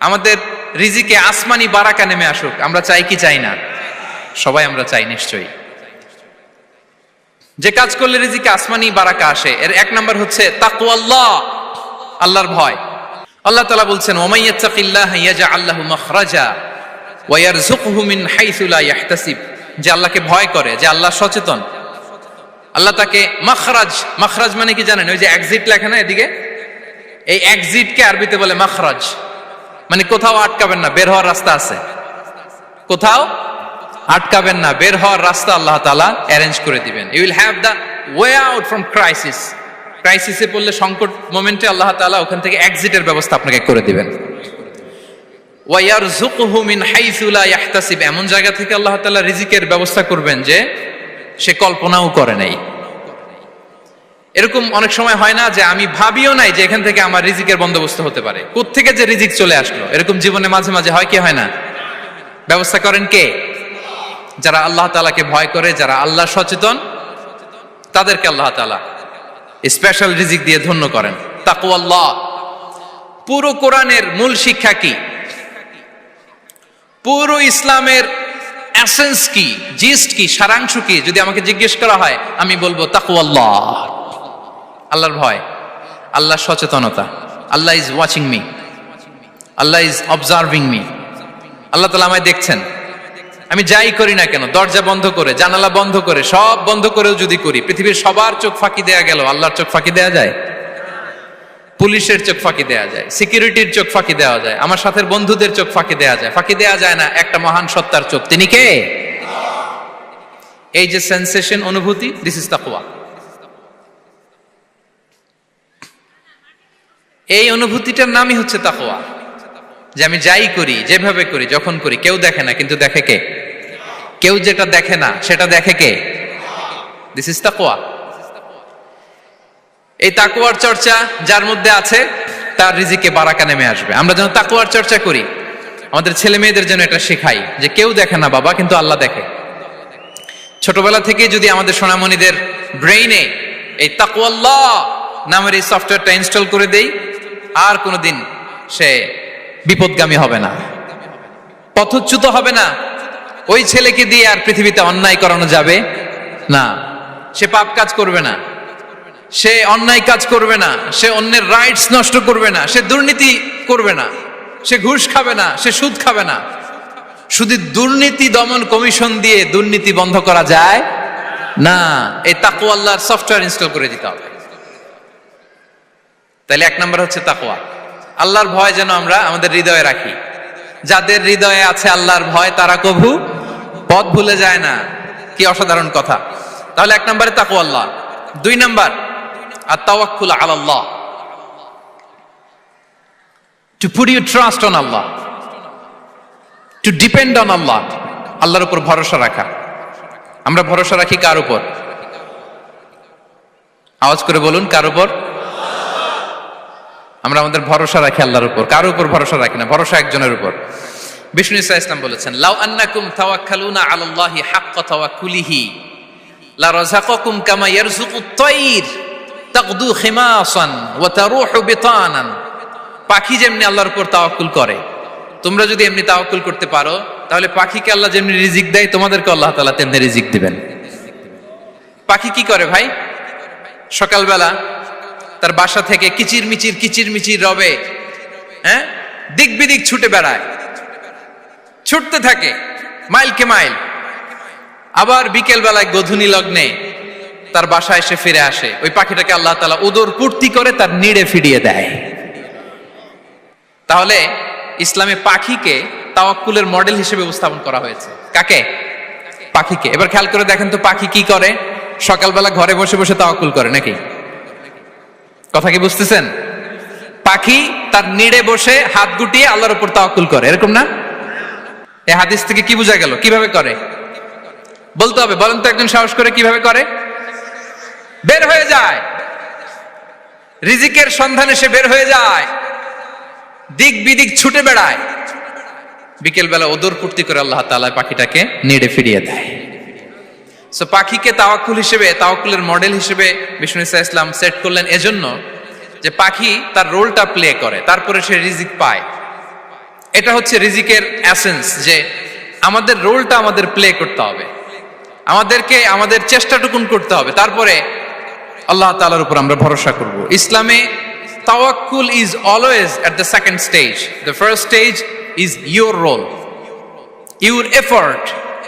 আমাদের রিজিকে আসমানি বারাকা নেমে আসুক, আমরা চাই কি চাই না? সবাই আমরা চাই নিশ্চয়ই। যে কাজ করলে রিজিকে আসমানি বারাকা আসে, এর 1 নাম্বার হচ্ছে তাকওয়াল্লাহ, আল্লাহর ভয়। আল্লাহ তাআলা বলছেন, ওয়া মাইয়াত্তাকিল্লাহা ইয়াজআল লাহু মাখরাজা ওয়া ইয়ারযুকহু মিন হাইসু লা ইয়াহতাসিব। যে আল্লাহকে ভয় করে, যে আল্লাহ সচেতন, আল্লাহ তাকে মাখরাজ, মাখরাজ মানে কি জানেন? ওই যে এক্সিট লেখা না এদিকে, এই এক্সিটকে আরবিতে বলে মাখরাজ। মানে কোথাও আটকাবেন না, বের হওয়ার রাস্তা আছে, কোথাও আটকাবেন না, বের হওয়ার রাস্তা আল্লাহ তাআলা অ্যারেঞ্জ করে দিবেন। You will have the way out from crisis. ক্রাইসিসে পড়লে, সংকট মোমেন্টে আল্লাহ তাআলা ওখান থেকে এক্সিটের ব্যবস্থা আপনাকে করে দিবেন। ওয়া ইয়ারযুকহু মিন হাইসু লা ইয়াহতাসিব, এমন জায়গা থেকে আল্লাহ তাআলা রিজিকের ব্যবস্থা করবেন যে সে কল্পনাও করে নাই। এরকম অনেক সময় হয় না যে আমি ভাবিও নাই যে এখান থেকে আমার রিজিকের বন্দোবস্ত হতে পারে, কোত্থেকে যে রিজিক চলে আসলো। এরকম জীবনে মাঝে মাঝে হয় কি হয় না? ব্যবস্থা করেন কে? যারা আল্লাহ তাআলাকে ভয় করে, যারা আল্লাহ সচেতন, তাদেরকে আল্লাহ তাআলা স্পেশাল রিজিক দিয়ে ধন্য করেন। তাকওয়াল্লাহ। পুরো কোরআনের মূল শিক্ষা কি? পুরো ইসলামের এসেন্স কি, জিস্ট কি, সারাংশ কি যদি আমাকে জিজ্ঞেস করা হয়, আমি বলবো তাকওয়াল্লাহ, আল্লাহর ভয়, আল্লাহর সচেতনতা। Allah is watching me, Allah is observing me. Allah তাআলা আমায় দেখছেন, আমি যাই করি না কেন, দরজা বন্ধ করে, জানালা বন্ধ করে, সব বন্ধ করেও যদি করি, পৃথিবীর সবার চোখ ফাঁকি দেয়া গেল, আল্লাহর চোখ ফাঁকি দেয়া যায়? পুলিশের চোখ ফাঁকি দেয়া যায়, সিকিউরিটির চোখ ফাঁকি দেওয়া যায়, আমার সাথে বন্ধুদের চোখ ফাঁকি দেয়া যায়, ফাঁকি দেয়া যায় না একটা মহান সত্তার চোখ। তিনি কে? এই যে সেন্সেশন, অনুভূতি, দিস ইজ তাকওয়া। এই অনুভূতিটার নামই হচ্ছে তাকওয়া। যে আমি যাই করি, যেভাবে করি, যখন করি, কেউ দেখে না, কিন্তু দেখে কে? কেউ যেটা দেখে না সেটা দেখে কে? দিস ইজ তাকওয়া। এই তাকওয়ার চর্চা যার মধ্যে আছে তার রিজিকে বারাকা নেমে আসবে। আমরা যেন তাকওয়ার চর্চা করি, আমাদের ছেলে মেয়েদের জন্য এটা শেখাই যে কেউ দেখে না বাবা, কিন্তু আল্লাহ দেখে। ছোটবেলা থেকে যদি আমাদের সোনামণিদের ব্রেইনে এই তাকওয়াল্লাহ নামের এই সফটওয়্যারটা ইনস্টল করে দেই, আর কোনোদিন সে বিপদগামী হবে না, পথচ্যুত হবে না। ওই ছেলেকে দিয়ে আর পৃথিবীতে অন্যায় করানো যাবে না। সে পাপ কাজ করবে না, সে অন্যায় কাজ করবে না, সে অন্যের রাইটস নষ্ট করবে না, সে দুর্নীতি করবে না, সে ঘুষ খাবে না, সে সুদ খাবে না। শুধু দুর্নীতি দমন কমিশন দিয়ে দুর্নীতি বন্ধ করা যায় না, এই তাকওয়া আল্লাহর সফটওয়্যার ইনস্টল করে দিতে হবে। তাহলে এক নম্বর হচ্ছে তাকওয়া। আল্লাহর ভয় যেন আমরা আমাদের হৃদয়ে রাখি। যাদের হৃদয়ে আছে আল্লাহর ভয় তারা কভু পথ ভুলে যায় না। কি অসাধারণ কথা! তাহলে এক নম্বরে তাকওয়া আল্লাহ। দুই নম্বর আত-তাওয়াক্কুল আলাল্লাহ, to put your trust on Allah, to depend on Allah. আল্লাহর উপর ভরসা রাখা। আমরা ভরসা রাখি কার উপর? আওয়াজ করে বলুন, কার উপর? আমরা আমাদের ভরসা রাখি আল্লাহর উপর, কার উপর ভরসা রাখি না। ভরসা একজনের উপর। বিষ্ণু ইসা ইসলাম বলেছেন, লাউ আন্নাকুম তাওয়াক্কালুনা আলাল্লাহি হাক্কা তাওয়াক্কুলিহি লা রাযাকাকুম কামা ইয়ারযুকুত তায়র তাগদু খিমাসান ওয়া তারুহু বিতানান। পাখি যেমনি আল্লাহর উপর তাওয়াক্কুল করে, তোমরা যদি এমনি তাওয়াক্কুল করতে পারো, তাহলে পাখিকে আল্লাহ যেমনি রিজিক দেয়, তোমাদেরকে আল্লাহ তাআলা তেমনি রিজিক দিবেন। পাখি কি করে ভাই? সকালবেলা তার বাসা থেকে কিচির মিচির রবে, দিক বিদিক ছুটে বেড়ায়, ছুটতে থাকে মাইলকে মাইল। আবার বিকেল বেলায় গোধূলি লগ্নে তার বাসায় এসে ফিরে আসে। ওই পাখিটাকে আল্লাহ তাআলা উদর পূর্তি করে তার নিড়ে ফিরিয়ে দেয়। তাহলে ইসলামে পাখিকে তাওয়াক্কুলের মডেল হিসেবে উপস্থাপন করা হয়েছে। কাকে? পাখিকে। এবার খেয়াল করে দেখেন তো পাখি কি করে? সকালবেলা ঘরে বসে বসে তাওয়াক্কুল করে নাকি? কথা কি বুঝতেছেন? পাখি তার নিড়ে বসে হাত গুটিয়ে আল্লাহর উপর তাওয়াক্কুল করে, এরকম না? এই হাদিস থেকে কি বোঝা গেল? কিভাবে করে বলতে হবে, বলেন তো একজন সাহস করে কিভাবে করে? বের হয়ে যায়, রিজিকের সন্ধানে সে বের হয়ে যায়, দিক বিদিক ছুটে বেড়ায়, বিকেল বেলা ওদর পূর্তি করে আল্লাহ তাআলা পাখিটাকে নিড়ে ফিরিয়ে দেয়। সো পাখিকে তাওয়াক্কুল হিসেবে, তাওয়াক্কুলের মডেল হিসেবে বিষ্ণু ইসা ইসলাম সেট করলেন এজন্য যে পাখি তার রোলটা প্লে করে, তারপরে সে রিজিক পায়। এটা হচ্ছে রিজিকের এসেন্স, যে আমাদের রোলটা আমাদের প্লে করতে হবে, আমাদেরকে আমাদের চেষ্টাটুকুন করতে হবে, তারপরে আল্লাহ তাআলার উপর আমরা ভরসা করব। ইসলামে তাওয়াক্কুল is always at the second stage. The first stage is your role, your effort,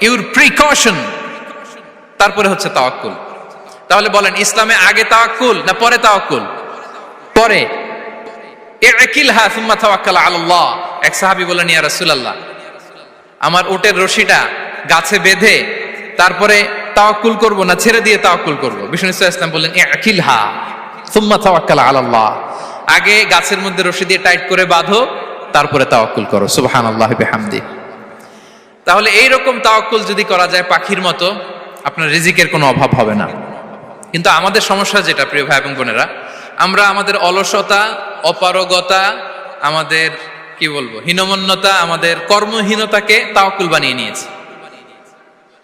your precaution, তারপরে হচ্ছে তাওয়াক্কুল। তাহলে বলেন, ইসলামে আগে তাওয়াক্কুল না পরে তাওয়াক্কুল? পরে। ইকিলহা সুম্মা তাওয়াক্কাল আলাল্লাহ। এক সাহাবী বলেন, ইয়া রাসূলুল্লাহ, আমার উটের রশিটা গাছে বেঁধে তারপরে তাওয়াক্কুল করব না ছেড়ে দিয়ে তাওয়াক্কুল করব? বিষ্ণু ইসলাম বললেন, ইকিলহা সুম্মা তাওয়াক্কাল আলাল্লাহ। আগে গাছের মধ্যে রশি দিয়ে টাইট করে বাঁধো, তারপরে তাওয়াক্কুল করো। সুবহানাল্লাহি বিহামদি। তাহলে এইরকম তাওয়াক্কুল যদি করা যায় পাখির মতো, আপনার রিজিকের কোনো অভাব হবে না। কিন্তু আমাদের সমস্যা যেটা, প্রিয় ভাই এবং বোনেরা, আমরা আমাদের অলসতা, অপারগতা, আমাদের কি বলবো হীনমন্যতা, আমাদের কর্মহীনতাকে তাওয়াক্কুল বানিয়ে নিয়েছি।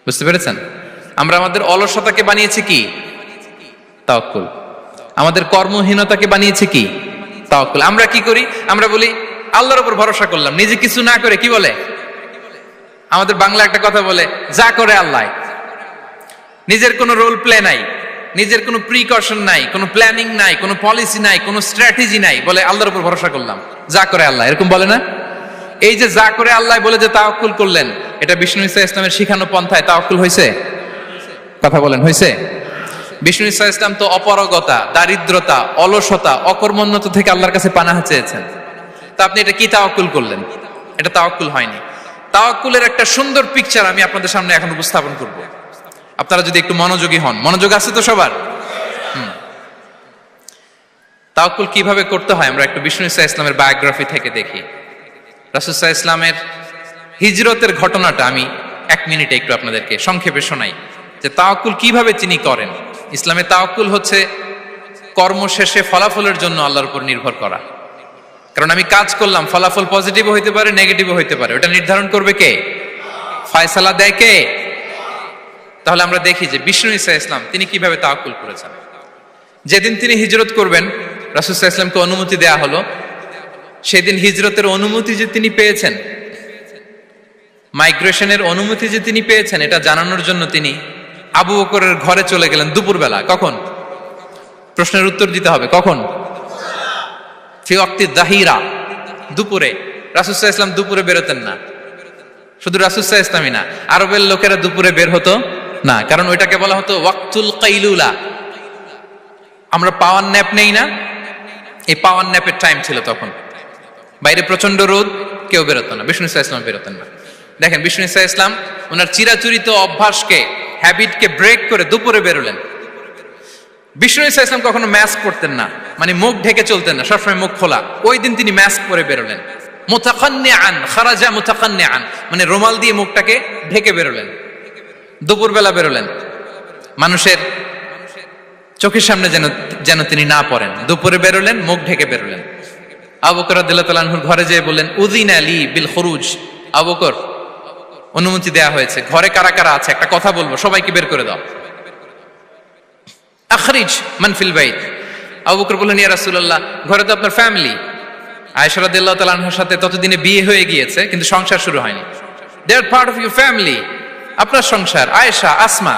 বুঝতে পেরেছেন? আমরা আমাদের অলসতাকে বানিয়েছি কি? তাওয়াক্কুল। আমাদের কর্মহীনতাকে বানিয়েছি কি? তাওয়াক্কুল। আমরা কি করি? আমরা বলি আল্লাহর উপর ভরসা করলাম, নিজে কিছু না করে। কি বলে আমাদের বাংলা একটা কথা বলে, যা করে আল্লাহ। নিজের কোনো রোল প্লে নাই, নিজের কোনো প্রিকশন নাই, কোনো প্ল্যানিং নাই, কোনো পলিসি নাই, কোনো স্ট্র্যাটেজি নাই, বলে আল্লাহর উপর ভরসা করলাম, যা করে আল্লাহ। এরকম বলে না? এই যে যা করে আল্লাহ বলে যে তাওয়াক্কুল করলেন, এটা বিষ্ণু ইসা ইসলামের শিখানো পন্থায় তাওয়াক্কুল হয়েছে? কথা বলেন, হয়েছে? বিষ্ণু ইসা ইসলাম তো অপারগতা, দারিদ্রতা, অলসতা, অকর্মণ্যতা থেকে আল্লাহর কাছে পানাহ চেয়েছেন। তা আপনি এটা কি তাওয়াক্কুল করলেন? এটা তাওয়াক্কুল হয়নি। তাওয়াক্কুলের একটা সুন্দর পিকচার আমি আপনাদের সামনে এখন উপস্থাপন করব, আপনারা যদি একটু মনোযোগী হন। মনোযোগ আছে তো সবার? তাওয়াক্কুল কিভাবে করতে হয় আমরা একটু বিষ্ণু ইসা ইসলামের বায়োগ্রাফি থেকে দেখি। রাসূল সাল্লাল্লাহু আলাইহি ইসলামের হিজরতের ঘটনাটা আমি 1 মিনিটে একটু আপনাদেরকে সংক্ষেপে শোনাই, যে তাওয়াক্কুল কিভাবে তিনি করেন। ইসলামে তাওয়াক্কুল হচ্ছে কর্ম শেষে ফলাফলের জন্য আল্লাহর উপর নির্ভর করা। কারণ আমি কাজ করলাম, ফলাফল পজিটিভও হইতে পারে, নেগেটিভও হইতে পারে, ওটা নির্ধারণ করবে কে? ফয়সালা দেয় কে? তাহলে আমরা দেখি যে বিষ্ণু ঈসা ইসলাম তিনি কিভাবে তাওয়াক্কুল করেছেন। যেদিন তিনি হিজরত করবেন, রাসূল সাল্লাল্লাহু আলাইহি ওয়াসাল্লামকে অনুমতি দেয়া হলো, সেদিন হিজরতের অনুমতি যে তিনি পেয়েছেন, মাইগ্রেশনের অনুমতি যে তিনি পেয়েছেন, এটা জানানোর জন্য তিনি আবু বকরের ঘরে চলে গেলেন দুপুরবেলা। কখন? প্রশ্নের উত্তর দিতে হবে, কখন? ফি ওয়াক্তি যাহিরা, দুপুরে। রাসূল সাল্লাল্লাহু আলাইহি ওয়াসাল্লাম দুপুরে বেরোতেন না। শুধু রাসূল সাল্লাল্লাহু আলাইহি ওয়াসাল্লামই না, আরবের লোকেরা দুপুরে বের হতো না, কারণ ওইটাকে বলা হতো ওয়াক্তুল কাইলুলা। আমরা পাওয়ার ন্যাপ নেই না, এই পাওয়ার ন্যাপের টাইম ছিল তখন। বাইরে প্রচন্ড রোদ, কেউ বেরোতো না, বিষ্ণু ঈসা ইসলাম বেরোতেন না। দেখেন বিষ্ণু ঈসা ইসলাম ওনার চিরাচরিত অভ্যাসকে, হ্যাবিটকে ব্রেক করে দুপুরে বেরোলেন। বিষ্ণু ঈসা ইসলাম কখনো মাস্ক পরতেন না, মানে মুখ ঢেকে চলতেন না, সবসময় মুখ খোলা। ওই দিন তিনি মাস্ক পরে বেরোলেন। মুতাকান্নিআন, খারাজা মুতাকান্নিআন, মানে রুমাল দিয়ে মুখটাকে ঢেকে বেরোলেন, দুপুরবেলা বেরোলেন। মানুষের চোখের সামনে যেন তিনি না পড়েন, দুপুরে বেরোলেন, মুখ ঢেকে বেরোলেন। আবু বকর রাদিয়াল্লাহু তাআলা আনহুর ঘরে যেয়ে বললেন, উযিনা লি বিল খুরুজ। আবু বকর, অনুমতি দেয়া হয়েছে, ঘরে কারা কারা আছে একটা কথা বলবো, সবাইকে বের করে দাও। আখরিজ মান ফিল বাইত। আবু বকর বললেন, ইয়া রাসূলুল্লাহ, ঘরে তো আপনার ফ্যামিলি। আয়েশা রাদিয়াল্লাহু তাআলা আনহার সাথে ততদিনে বিয়ে হয়ে গিয়েছে, কিন্তু সংসার শুরু হয়নি। দে আর পার্ট অফ ইউর ফ্যামিলি, আপনার সংসার, আয়েশা, আসমা।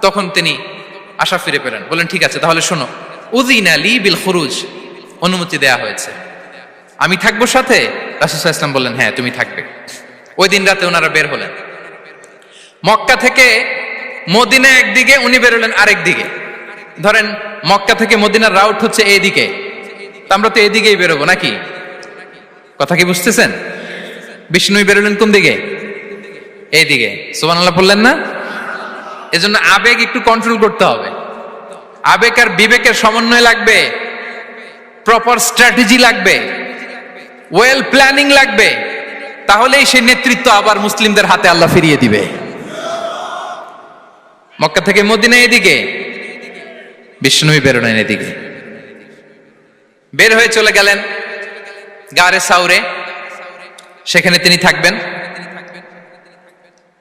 তখন তিনি আশা ফিরে পেলেন, বলেন ঠিক আছে তাহলে শোনো, উযিনা লি বিল খুরুজ, অনুমতি দেয়া হয়েছে, আমি থাকবো সাথে? রাসূল সাল্লাল্লাহু আলাইহি ওয়াসাল্লাম বললেন, হ্যাঁ তুমি থাকবে। ওই দিন রাতে ওনারা বের হলেন। মক্কা থেকে মদিনা একদিকে, উনি বেরোলেন আরেক দিকে। ধরেন মক্কা থেকে মদিনার রাউট হচ্ছে এইদিকে, তা আমরা তো এইদিকেই বেরোবো নাকি? কথা কি বুঝতেছেন? বিষ্ণু বেরোলেন কোন দিকে? এইদিকে। সুবহানাল্লাহ বললেন না? এজন্য আবেগ একটু কন্ট্রোল করতে হবে। আবেগ আর বিবেকের সমন্বয় লাগবে, প্রপার স্ট্র্যাটেজি লাগবে, ওয়েল প্ল্যানিং লাগবে, তাহলেই সেই নেতৃত্ব আবার মুসলিমদের হাতে আল্লাহ ফিরিয়ে দিবে। মক্কা থেকে মদিনা এদিকে, বিষ্ণু বেরোলেন এদিকে। বের হয়ে চলে গেলেন গারে সাউরে, সেখানে তিনি থাকবেন।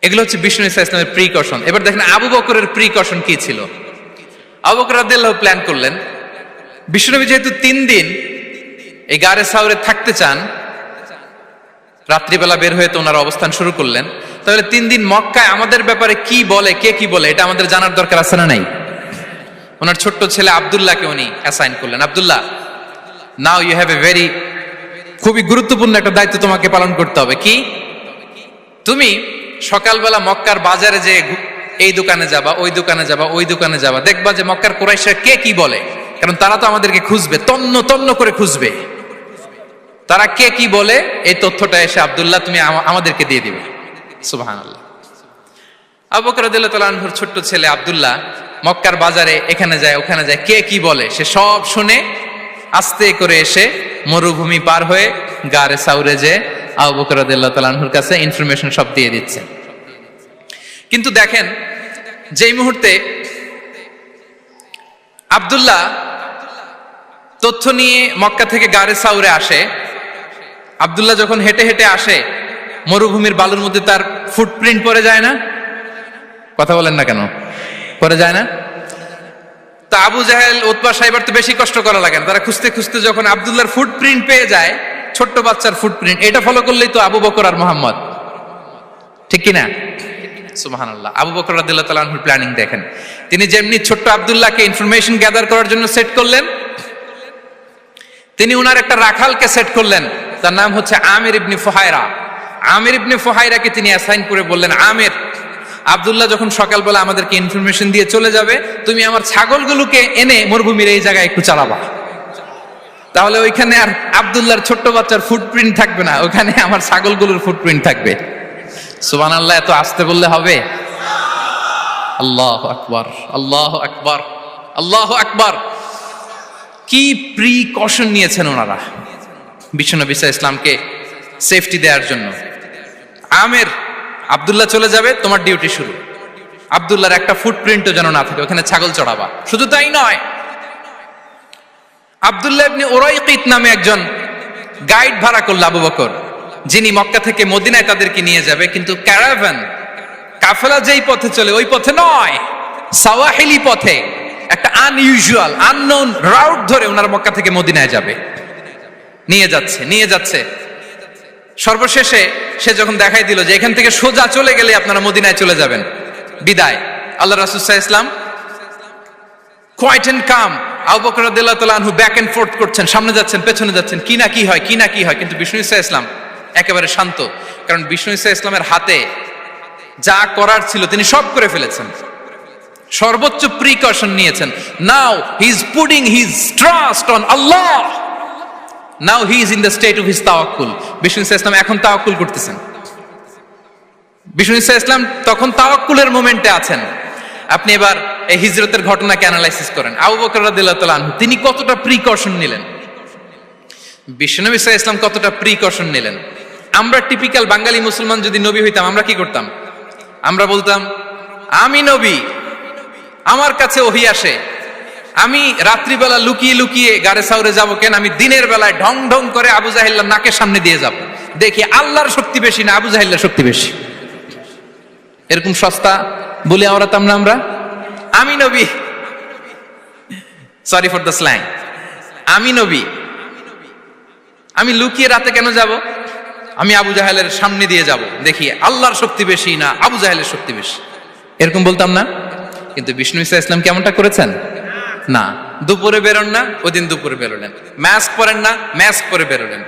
এগুলো হচ্ছে বিষ্ণু ঈসা ইসলামের প্রিকশন। এবার দেখেন আবু বকরের প্রিকশন কি ছিল। আবু বকর রাদিয়াল্লাহু প্ল্যান করলেন, বিষ্ণুনবী যেহেতু 3 দিন এই গারে সাউরে থাকতে চান, রাত্রিবেলা বের হয়ে তো ওনারা অবস্থান শুরু করলেন, তাহলে 3 দিন মক্কায় আমাদের ব্যাপারে কি বলে, কে কি বলে, এটা আমাদের জানার দরকার আছে না নাই? ওনার ছোট্ট ছেলে আব্দুল্লাহকে উনি অ্যাসাইন করলেন। Abdullah, now you have a very, খুবই গুরুত্বপূর্ণ একটা দায়িত্ব তোমাকে পালন করতে হবে। কি? তুমি সকালবেলা মক্কার বাজারে যে এই দোকানে যাবা, ওই দোকানে যাবা, ওই দোকানে যাবা, দেখবা যে মক্কার কুরাইশরা কে কি বলে, কারণ তারা তো আমাদেরকে খুঁজবে, তন্ন তন্ন করে খুঁজবে। তারা কে কি বলে এই তথ্যটা এসে আব্দুল্লাহ তুমি আমাদেরকে দিয়ে দিবে। সুবহানাল্লাহ। আবু বকর রাদিয়াল্লাহু তাআলা আনহুর ছোট্ট ছেলে আব্দুল্লাহ মক্কার বাজারে এখানে যায় ওখানে যায়, কে কি বলে সে সব শুনে আস্তে করে এসে মরুভূমি পার হয়ে গারে সাউরে যে আবু বকর রাদিয়াল্লাহু তাআলা আনহুর কাছে ইনফরমেশন সব দিয়ে দিচ্ছে। কিন্তু দেখেন যেই মুহূর্তে আব্দুল্লাহ তথ্য নিয়ে মক্কা থেকে গারে সাউরে আসে, আব্দুল্লাহ যখন হেঁটে হেঁটে আসে, মরুভূমির বালুর মধ্যে তার ফুটপ্রিন্ট পড়ে যায় না? কথা বলেন না কেন? পড়ে যায় না? তা আবু জাহেল, উতবা সাইবার তো বেশি কষ্ট করা লাগে না, তারা খুঁজতে খুঁজতে যখন আব্দুল্লাহর ফুটপ্রিন্ট পেয়ে যায়, ছোট্ট বাচ্চার ফুটপ্রিন্ট, এটা ফলো করলেই তো আবু বকর আর মোহাম্মদ, ঠিক কিনা? সুবহানাল্লাহ। আবু বকর রাদিয়াল্লাহু তাআলা আনহুর প্ল্যানিং দেখেন, তিনি যেমনি ছোট্ট আব্দুল্লাহকে ইনফরমেশন গ্যাদার করার জন্য সেট করলেন, তিনি উনার একটা রাখালকে সেট করলেন, তার নাম হচ্ছে আমির ইবনে ফুহায়রা। আমির ইবনে ফুহায়রাকে তিনি অ্যাসাইন করে বললেন, আমির, আব্দুল্লাহ যখন সকালবেলা আমাদেরকে ইনফরমেশন দিয়ে চলে যাবে, তুমি আমার ছাগলগুলোকে এনে মরুভূমির এই জায়গায় একটু চালাবা, তাহলে ওইখানে আর আব্দুল্লাহর ছোট্ট বাচ্চার ফুটপ্রিন্ট থাকবে না, ওখানে আমার ছাগলগুলোর ফুটপ্রিন্ট থাকবে। সুবহানাল্লাহ। এত আসতে বললে হবে? আল্লাহু আকবার, আল্লাহু আকবার, আল্লাহু আকবার। কি প্রিকশন নিয়েছেন ওনারা। বিশ্বনবী ইসলামকে সেফটি দেওয়ার জন্য। আমের, আব্দুল্লাহ চলে যাবে, তোমার ডিউটি শুরু। আব্দুল্লাহর একটা ফুটপ্রিন্টও যেন না থাকে, ওখানে ছাগল চড়াবা। শুধু তাই নয়, আব্দুল্লাহ ইবনে উরাইকিত নামে একজন গাইড ভাড়া করল আবু বকর, যিনি মক্কা থেকে মদিনায় তাদেরকে নিয়ে যাবে। কিন্তু ক্যারাভান, কাফেলা যেই পথে চলে ওই পথে নয়, সাওয়াহিলি পথে, একটা আনইউজুয়াল আননোন রাউট ধরে ওনার মক্কা থেকে মদিনায় যাবে। নিয়ে যাচ্ছে সর্বশেষে সে যখন দেখাই দিল যে এখান থেকে সোজা চলে গেলে আপনারা মদিনায় চলে যাবেন, বিদায়। আল্লাহ রাসূল সাল্লাল্লাহু আলাইহি ওয়াসাল্লাম কোয়াইট এন্ড কাম, আবু বকর রাদিয়াল্লাহু তাআলা আনহু ব্যাক এন্ড ফোর্থ করছেন, সামনে যাচ্ছেন পেছনে যাচ্ছেন, কি না কি হয়। কিন্তু বিষ্ণু সাল্লাল্লাহু আলাইহি ওয়াসাল্লাম একেবারে শান্ত, কারণ বিষ্ণু সাল্লাল্লাহু আলাইহি ওয়াসাল্লামের হাতে যা করার ছিল তিনি সব করে ফেলেছেন, সর্বোচ্চ প্রিকশন নিয়েছেন। Now he is putting his trust on Allah, now he is in the state of his তাওয়াক্কুল। বিষ্ণু সাল্লাল্লাহু আলাইহি ওয়াসাল্লাম এখন তাওয়াক্কুল করতেছেন। বিষ্ণু সাল্লাল্লাহু আলাইহি ওয়াসাল্লাম তখন তাওয়াক্কুলের মোমেন্টে আছেন। আপনি এবার এই হিজরতের ঘটনাকে অ্যানালাইসিস করেন। আবু বকর রাদিয়াল্লাহু তাআলা আনহু তিনি কতটা প্রিকশন নিলেন, বিশ্বনবী সাল্লাল্লাহু আলাইহি ওয়াসাল্লাম কতটা প্রিকশন নিলেন। আমরা টিপিক্যাল বাঙালি মুসলমান যদি নবী হইতাম, আমরা কি করতাম? আমরা বলতাম আমি নবী, আমার কাছে ওহী আসে, আমি রাত্রিবেলা লুকিয়ে লুকিয়ে গারে সাউরে যাবো কেন? আমি দিনের বেলায় ঢং ঢং করে আবু জাহেল্লার নাকের সামনে দিয়ে যাব, দেখি আল্লাহর শক্তি বেশি না আবু জাহেল্লার শক্তি বেশি। এরকম সস্তা বলে আওড়াতাম না আমরা? আমি নবী, সরি ফর দ্য স্ল্যাং, আমি নবী, আমি লুকিয়ে রাতে কেন যাব? আমি আবু জাহেলের সামনে দিয়ে যাব, দেখি আল্লাহর শক্তি বেশি না আবু জাহেলের শক্তি বেশি। এরকম বলতাম না? কিন্তু বিষ্ণু ঈসা ইসলাম কেমনটা করেছেন? না, দুপুরে বেরোন না, ওই দিন দুপুরে বেরোলেন। মাস্ক পরেন না, মাস্ক পরে বেরোলেন।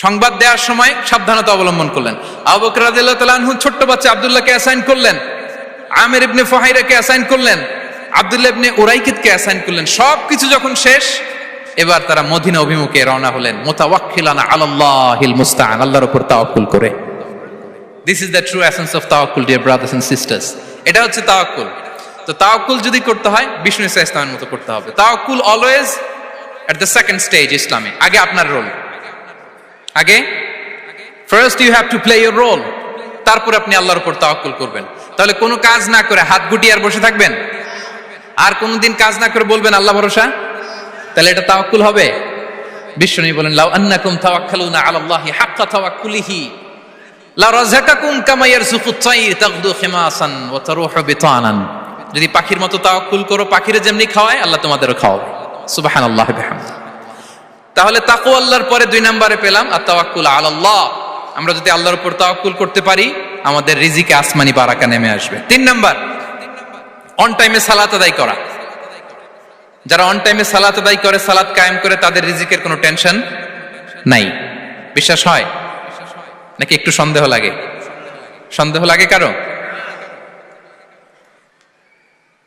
সংবাদ দেওয়ার সময় সাবধানতা অবলম্বন করলেন। আবু বকর রাদিয়াল্লাহু তাআলা আনহু ছোট্ট বাচ্চা আব্দুল্লাহকে অ্যাসাইন করলেন, আমির ইবনে ফুহাইরাকে অ্যাসাইন করলেন, আব্দুল্লাহ ইবনে উরাইকিতকে অ্যাসাইন করলেন। সবকিছু যখন শেষ, এবার তারা মদিনা অভিমুখে রওনা হলেন, মুতাওয়াক্কিলানা আলাল্লাহিল মুস্তাআন, আল্লাহর উপর তাওয়াক্কুল করে। This is the true essence of তাওয়াক্কুল, ডিয়ার ব্রাদার্স এন্ড সিস্টার্স। এটা হচ্ছে তাওয়াক্কুল। তো তাওয়াক্কুল যদি করতে হয় বিষ্ণু ঈসা ইসলামের মতো করতে হবে। তাওয়াক্কুল always at the second stage ইসলামে। আগে আপনার রোল, আগে first you have to play your role, তারপর আপনি আল্লাহর উপর তাওয়াক্কুল করবেন। তাহলে কোনো কাজ না করে হাত গুটিয়ে আর বসে থাকবেন, আর কোনোদিন কাজ না করে বলবেন আল্লাহ ভরসা, তাহলে এটা তাওয়াক্কুল হবে? বিশ্বনবী বলেন লাউ আন্নাকুম তাওয়াক্কালুনা আলাল্লাহি হাক্কা তাওয়াক্কুলিহি লা রাযাকাকুম কামা ইয়ারযুকুত তায়র তাগদু খিমাসান ওয়া তারুহু বিতানান। যদি পাখির মতো তাওয়াক্কুল করো, পাখিরে যেমনি খাওয়ায় আল্লাহ তোমাদেরও খাওয়াবে। সুবহানাল্লাহি বিহামদিহি। তাহলে তাকওয়া আল্লাহর পরে 2 নম্বরে পেলাম আত-তাওয়াক্কুল আলাল্লাহ। আমরা যদি আল্লাহর উপর তাওয়াক্কুল করতে পারি, আমাদের রিজিকে আসমানি বারাকা নেমে আসবে। 3 নাম্বার, অন টাইমে সালাত আদায় করা। যারা অন টাইমে সালাত আদায় করে, সালাত কায়েম করে, তাদের রিজিকের কোনো টেনশন নাই। বিশ্বাস হয় নাকি একটু সন্দেহ লাগে? সন্দেহ লাগে কারো?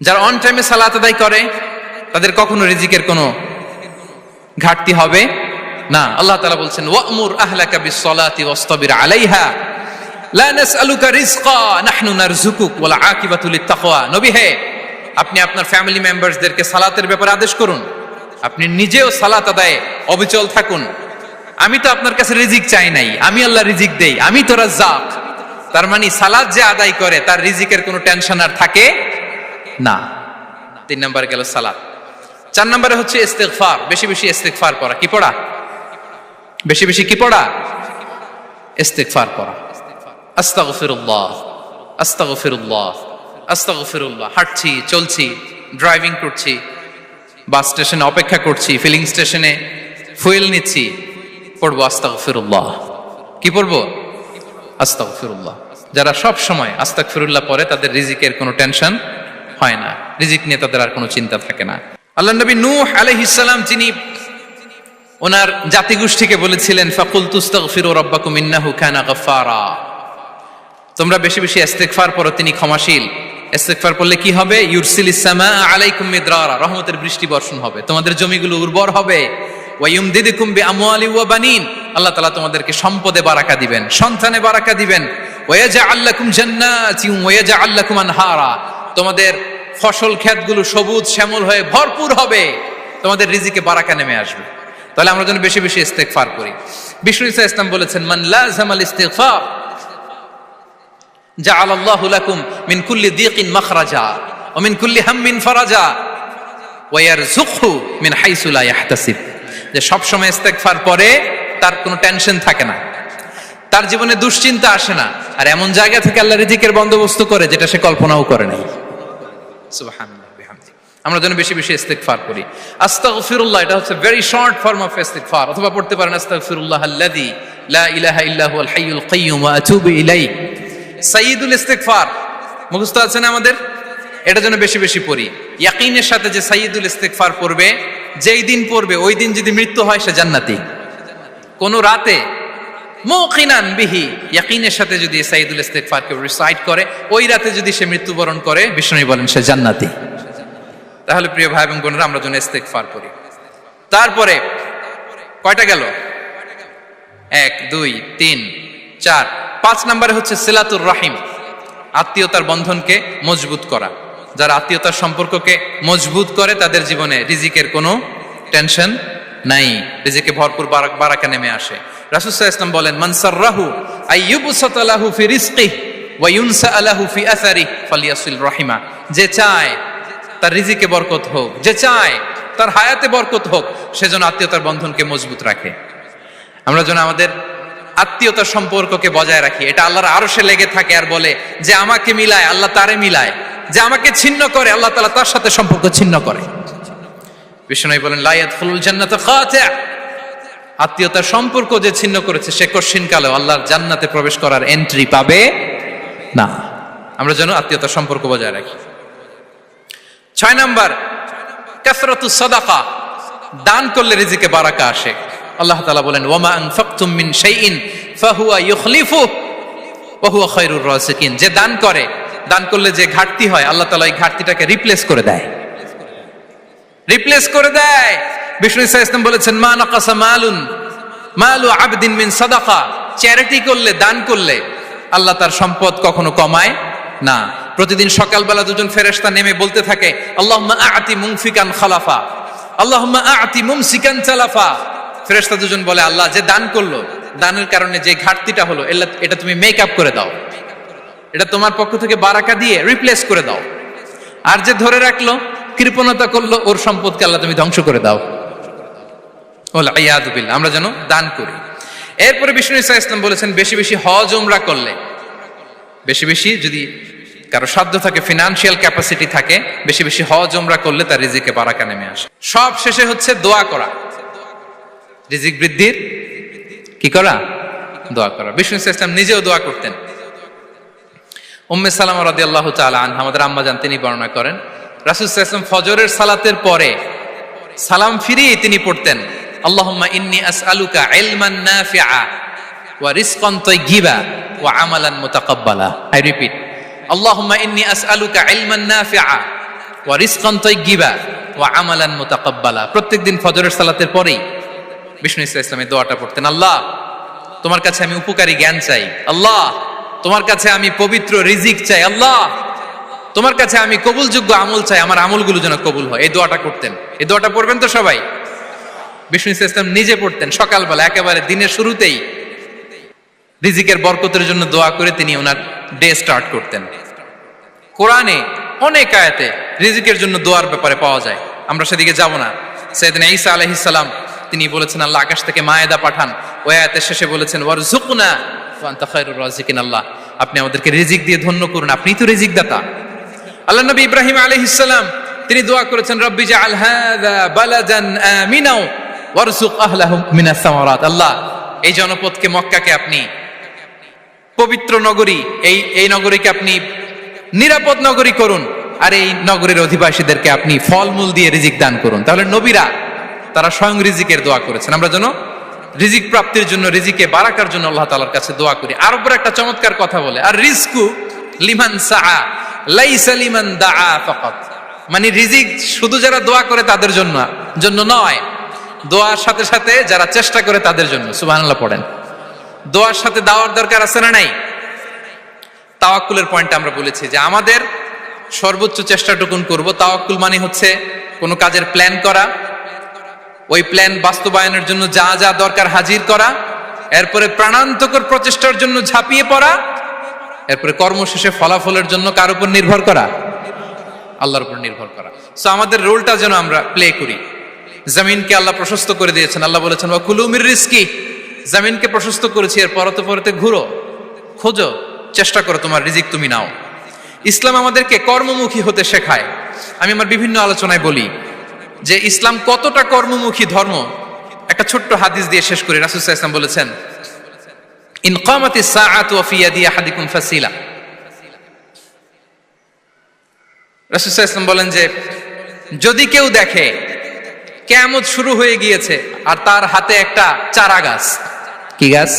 যারা অন টাইমে সালাত আদায় করে তাদের কখনো রিজিকের কোনো ঘাটতি হবে না। আল্লাহ তাআলা বলছেন ওয়া'মুর আহলাকা বিস-সালাতি ওয়াসতাবির আলাইহা লা নাসআলুকা রিজকা নাহনু নারযুকুক ওয়াল আকিবাতু লিত-তাকওয়া। নবী হে, আপনি আপনার ফ্যামিলি মেম্বারসদেরকে সালাতের ব্যাপারে আদেশ করুন, আপনি নিজেও সালাত আদায়ে অবিচল থাকুন। আমি তো আপনার কাছে রিজিক চাই নাই, আমি আল্লাহ রিজিক দেই, আমি তো রাজ্জাক। তার মানে সালাত যে আদায় করে তার রিজিকের কোনো টেনশন আর থাকে না। 3 নম্বরে গেল সালাত। 4 নম্বরে হচ্ছে ইস্তিগফার, বেশি বেশি ইস্তিগফার করা। কি পড়া? বেশি বেশি কি পড়া? ইস্তিগফার করা। আস্তাগফিরুল্লাহ, আস্তাগফিরুল্লাহ, আস্তাগফিরুল্লাহ। হাঁটছি, চলছি, ড্রাইভিং করছি, বাস স্টেশনে অপেক্ষা করছি, ফিলিং স্টেশনে ফুয়েল নিচ্ছি, পড়বো আস্তাগফিরুল্লাহ। কি পড়বো? আস্তাগফিরুল্লাহ। যারা সব সময় আস্তাগফিরুল্লাহ পড়ে তাদের রিজিকের কোনো টেনশন হয় না, রিজিক নিয়ে তাদের আর কোনো চিন্তা থাকে না। আল্লাহ নবী নূহ আলাইহিস সালাম যিনি ওনার জাতিগোষ্ঠীকে বলেছিলেন ফাকুলতু আস্তাগফিরু রাব্বাকুম ইন্নাহু কানা গাফফারা, তোমরা বেশি বেশি ইস্তিগফার পড়ো, তিনি ক্ষমাশীল। ইস্তিগফার পড়লে কি হবে? ইউরসিলিস সামাআ আলাইকুম মিদরারা, রহমতের বৃষ্টি বর্ষণ হবে, তোমাদের জমিগুলো উর্বর হবে। ওয়া ইউমদিদুকুম বিআমওয়ালি ওয়া বানিন, আল্লাহ তাআলা তোমাদেরকে সম্পদে বারাকা দিবেন, সন্তানে বারাকা দিবেন। ওয়া ইয়াজআল লাকুম জান্নাতিন ওয়া ইয়াজআল লাকুম আনহারা, তোমাদের ফসল ক্ষেতগুলো সবুজ শ্যামল হয়ে ভরপুর হবে, তোমাদের রিজিকে বারাকা নেমে আসবে। তাহলে আমরা যেন বেশি বেশি ইস্তেগফার করি। বিষ্ণু ইসা ইসলাম বলেছেন, মান লাযামাল ইস্তিগফার জাআলাল্লাহু লাকুম মিন কুল্লি দীকিন মাখরাজা ওয়া মিন কুল্লি হাম্মিন ফারাজা ওয়া ইয়ারযুকহু মিন হাইসু লা ইয়াহতাসিব। যে সব সময় ইস্তেগফার পরে তার কোনো টেনশন থাকে না, তার জীবনে দুশ্চিন্তা আসে না, আর এমন জায়গা থেকে আল্লাহ রিজিকের বন্দোবস্ত করে যেটা সে কল্পনাও করে নাই। সুবহানাল্লাহ বিহামদি। আমরা যেন বেশি বেশি ইস্তেগফার করি। আস্তাগফিরুল্লাহ, এটা হচ্ছে ভেরি শর্ট ফর্ম অফ ইস্তেগফার। অথবা পড়তে পারেন আস্তাগফিরুল্লাহ আল্লাযী লা ইলাহা ইল্লা হুয়াল হাইয়ুল কাইয়্যুম ওয়া আতুবু ইলাইহি। সাইয়্যিদুল ইস্তেগফার মুখস্থ আছে না আমাদের? এটা যেন বেশি বেশি পড়ি। ইয়াকিনের সাথে যে সাইয়্যিদুল ইস্তেগফার পড়বে, যেই দিন পড়বে ওই দিন যদি মৃত্যু হয় সে জান্নাতি। কোন রাতে মুকিনান বিহি, ইয়াকিনের সাথে যদি সাইয়্যিদুল ইস্তেগফারকে রিসাইট করে, ওই রাতে যদি সে মৃত্যুবরণ করে, বিষ্ণু বলেন সে জান্নাতি। তাহলে প্রিয় ভাই এবং বোনেরা, আমরা যেন ইস্তেগফার করি। তারপরে কয়টা গেল? 1 2 3 4 5 নম্বরে হচ্ছে সিলাতুর রাহিম, আত্মীয়তার বন্ধনকে মজবুত করা। যারা আত্মীয়তার সম্পর্ককে মজবুত করে তাদের জীবনে রিজিকের কোনো টেনশন নাই, রিজিকে ভরপুর বারাকা নেমে আসে। রাসূল সাল্লাল্লাহু আলাইহি ওয়াসাল্লাম বলেন, মান সাররাহু আইয়ুবসাতা লাহু ফি রিজকিহি ওয়া ইউনসা লাহু ফি আসারিহি ফালিয়াসিল রাহিমা। যে চায় তার রিজিকে বরকত হোক, যে চায় তার হায়াতে বরকত হোক, সেজন্য আত্মীয়তার বন্ধনকে মজবুত রাখে। আমরা যেন আমাদের আত্মীয়তার সম্পর্ককে বজায় রাখি। এটা আল্লাহর আরশে লেগে থাকে আর বলে যে আমাকে মিলায় আল্লাহ তারে মিলায়, যে আমাকে ছিন্ন করে আল্লাহ তাআলা তার সাথে সম্পর্ক ছিন্ন করে। বিষ্ণু বলেন, লা ইয়াদখুলুল জান্নাতা কাতি', আত্মীয়তার সম্পর্ক যে ছিন্ন করেছে সে কঠিন কালে আল্লাহর জান্নাতে প্রবেশ করার এন্ট্রি পাবে না। আমরা যেন আত্মীয়তার সম্পর্ক বজায় রাখি। 6 নাম্বার, কাসরাতুস সাদাকা, দান করলে রিজিকে বারাকা আসে। আল্লাহ তাআলা বলেন, ওয়া মা আনফাকতুম মিন শাইইন ফাহুয়া ইউখলিফুহু ওয়া হুয়া খায়রুর রাযিকিন। যে দান করে, দান করলে যে ঘাটতি হয় আল্লাহ তাআলা এই ঘাটতিটাকে রিপ্লেস করে দেয়, রিপ্লেস করে দেয়। বিষ্ণু ইসা ইসলাম বলেছেন, মা নাকাসা মালু আবদিন মিন সাদাকা। চ্যারিটি করলে, দান করলে আল্লাহ তার সম্পদ কখনো কমায় না। প্রতিদিন সকালবেলা দুজন ফেরেশতা নেমে বলতে থাকে, আল্লাহুম্মা আ'তি মুনফিকান খালাফা, আল্লাহুম্মা আ'তি মুমসিকান তালাফা। ফেরেশতা দুজন বলে, আল্লাহ যে দান করলো, দানের কারণে যে ঘাটতিটা হলো এটা তুমি মেক আপ করে দাও, এটা তোমার পক্ষ থেকে বারাকা দিয়ে রিপ্লেস করে দাও। আর যে ধরে রাখলো, কৃপণতা করলো, ওর সম্পদকে আল্লাহ তুমি ধ্বংস করে দাও। ওয়াল ইয়াদু বিল্লাহ। আমরা যেন দান করি। এরপরে বিষ্ণু ইসা ইসলাম বলেছেন, বেশি বেশি হজ উমরা করলে, বেশি বেশি যদি কারো সাধ্য থাকে, ফিনান্সিয়াল ক্যাপাসিটি থাকে, বেশি বেশি হজ উমরা করলে তার রিজিকে বারাকা নেমে আসে। সব শেষে হচ্ছে দোয়া করা, রিজিক বৃদ্ধির কি করা? দোয়া করা। বিষ্ণু ইসা ইসলাম নিজেও দোয়া করতেন। উম্মে সালামা রাদিয়াল্লাহু তাআলা আনহা, আমাদের আম্মা জান, তিনি বর্ণনা করেন, রাসূল সাল্লাল্লাহু আলাইহি ওয়াসাল্লাম ফজরের সালাতের পরে সালাম ফিরিয়ে তিনি পড়তেন, আল্লাহুম্মা ইন্নী আসআলুকা ইলমান নাফিআ ওয়া রিজকান তাইয়্যিবা ওয়া আমালান মুতাকাব্বালা। আই রিপিট, আল্লাহুম্মা ইন্নী আসআলুকা ইলমান নাফিআ ওয়া রিজকান তাইয়্যিবা ওয়া আমালান মুতাকাব্বালা। প্রত্যেকদিন ফজরের সালাতের পরেই বিষ্ণু ইসলাম এই দোয়াটা পড়তেন, আল্লাহ তোমার কাছে আমি উপকারী জ্ঞান চাই, আল্লাহ তোমার কাছে আমি পবিত্র রিজিক চাই, আল্লাহ তোমার কাছে আমি কবুলযোগ্য আমল চাই, আমার আমলগুলো যেন কবুল হয়। এই দোয়াটা করতেন। এই দোয়াটা পড়বেন তো সবাই? বিষ্ণু ইসলাম নিজে পড়তেন সকালবেলা, একেবারে দিনের শুরুতেই রিজিকের বরকতের জন্য দোয়া করে তিনি ওনার ডে স্টার্ট করতেন। কোরআনে অনেক আয়াতে রিজিকের জন্য দোয়ার ব্যাপারে পাওয়া যায়, আমরা সেদিকে যাব না। সাইয়েদনা ঈসা আলাইহিস সালাম তিনি বলেছেন, আল্লাহ আকাশ থেকে মায়েদা পাঠান। ওই আয়াতের শেষে বলেছেন, ওয়ারযুকনা ওয়া আনতা খায়রুর রাযিকিন, আল্লাহ আপনি আমাদেরকে রিজিক দিয়ে ধন্য করুন, আপনিই তো রিজিক দাতা। আল্লাহ নবী ইব্রাহিম আলাইহিস সালাম তিনি দোয়া করেছেন, রব্বি জাআল হাযা বালাদান আমিনা ওয়ারযুক আহলাহু মিনাস সামারাত, আল্লাহ এই জনপদকে, মক্কাকে আপনি পবিত্র নগরী, এই নগরীকে আপনি নিরাপদ নগরী করুন, আর এই নগরীর অধিবাসীদেরকে আপনি ফলমূল দিয়ে রিজিক দান করুন। তাহলে নবীরা তারা স্বয়ং রিজিকের দোয়া করেছেন। আমরা যেন রিজিক প্রাপ্তির জন্য, রিজিকে বারাকার জন্য আল্লাহ তাআলার কাছে দোয়া করি। আরবরা একটা চমৎকার কথা বলে, আর রিজকু লিমান সাআ লাইসা লিমান দাআ ফাকাত। মানে রিজিক শুধু যারা দোয়া করে তাদের জন্য নয়, দোয়ার সাথে সাথে যারা চেষ্টা করে তাদের জন্য। সুবহানাল্লাহ পড়েন। দোয়ার সাথে দাওয়ার দরকার আছে না নাই? তাওয়াক্কুলের পয়েন্টটা আমরা বলেছি যে আমাদের সর্বোচ্চ চেষ্টাটুকুন করব। তাওয়াক্কুল মানে হচ্ছে কোনো কাজের প্ল্যান করা, ওই প্ল্যান বাস্তবায়নের জন্য যা যা দরকার হাজির করা, এরপরে প্রাণান্তকর প্রচেষ্টার জন্য ঝাঁপিয়ে পড়া, এরপরে কর্মশেষে ফলাফলের জন্য কার উপর নির্ভর করা? আল্লাহর উপর নির্ভর করা। সো আমাদের রোলটা যেন আমরা প্লে করি। জমিনকে আল্লাহ প্রশস্ত করে দিয়েছেন, আল্লাহ বলেছেন ওয়া কুলু মির রিজকি, জমিনকে প্রশস্ত করেছি, এর পরতে পরতে ঘুরো, খোঁজো, চেষ্টা করো তোমার রিজিক তুমি নাও। ইসলাম আমাদেরকে কর্মমুখী হতে শেখায়। আমি আমার বিভিন্ন আলোচনায় বলি যে ইসলাম কতটা কর্মমুখী ধর্ম। একটা ছোট্ট হাদিস দিয়ে শেষ করি। রাসূল সাল্লাল্লাহু আলাইহি ওয়াসাল্লাম বলেছেন, ইন কামাতিস সাআতু ওয়া ফি ইয়াদি আহাদিকুম ফাসিলা। রাসূল সাল্লাল্লাহু আলাইহি ওয়াসাল্লাম বলেন যে যদি কেউ দেখে কিয়ামত শুরু হয়ে গিয়েছে আর তার হাতে একটা চারা গাছ, কি গাছ?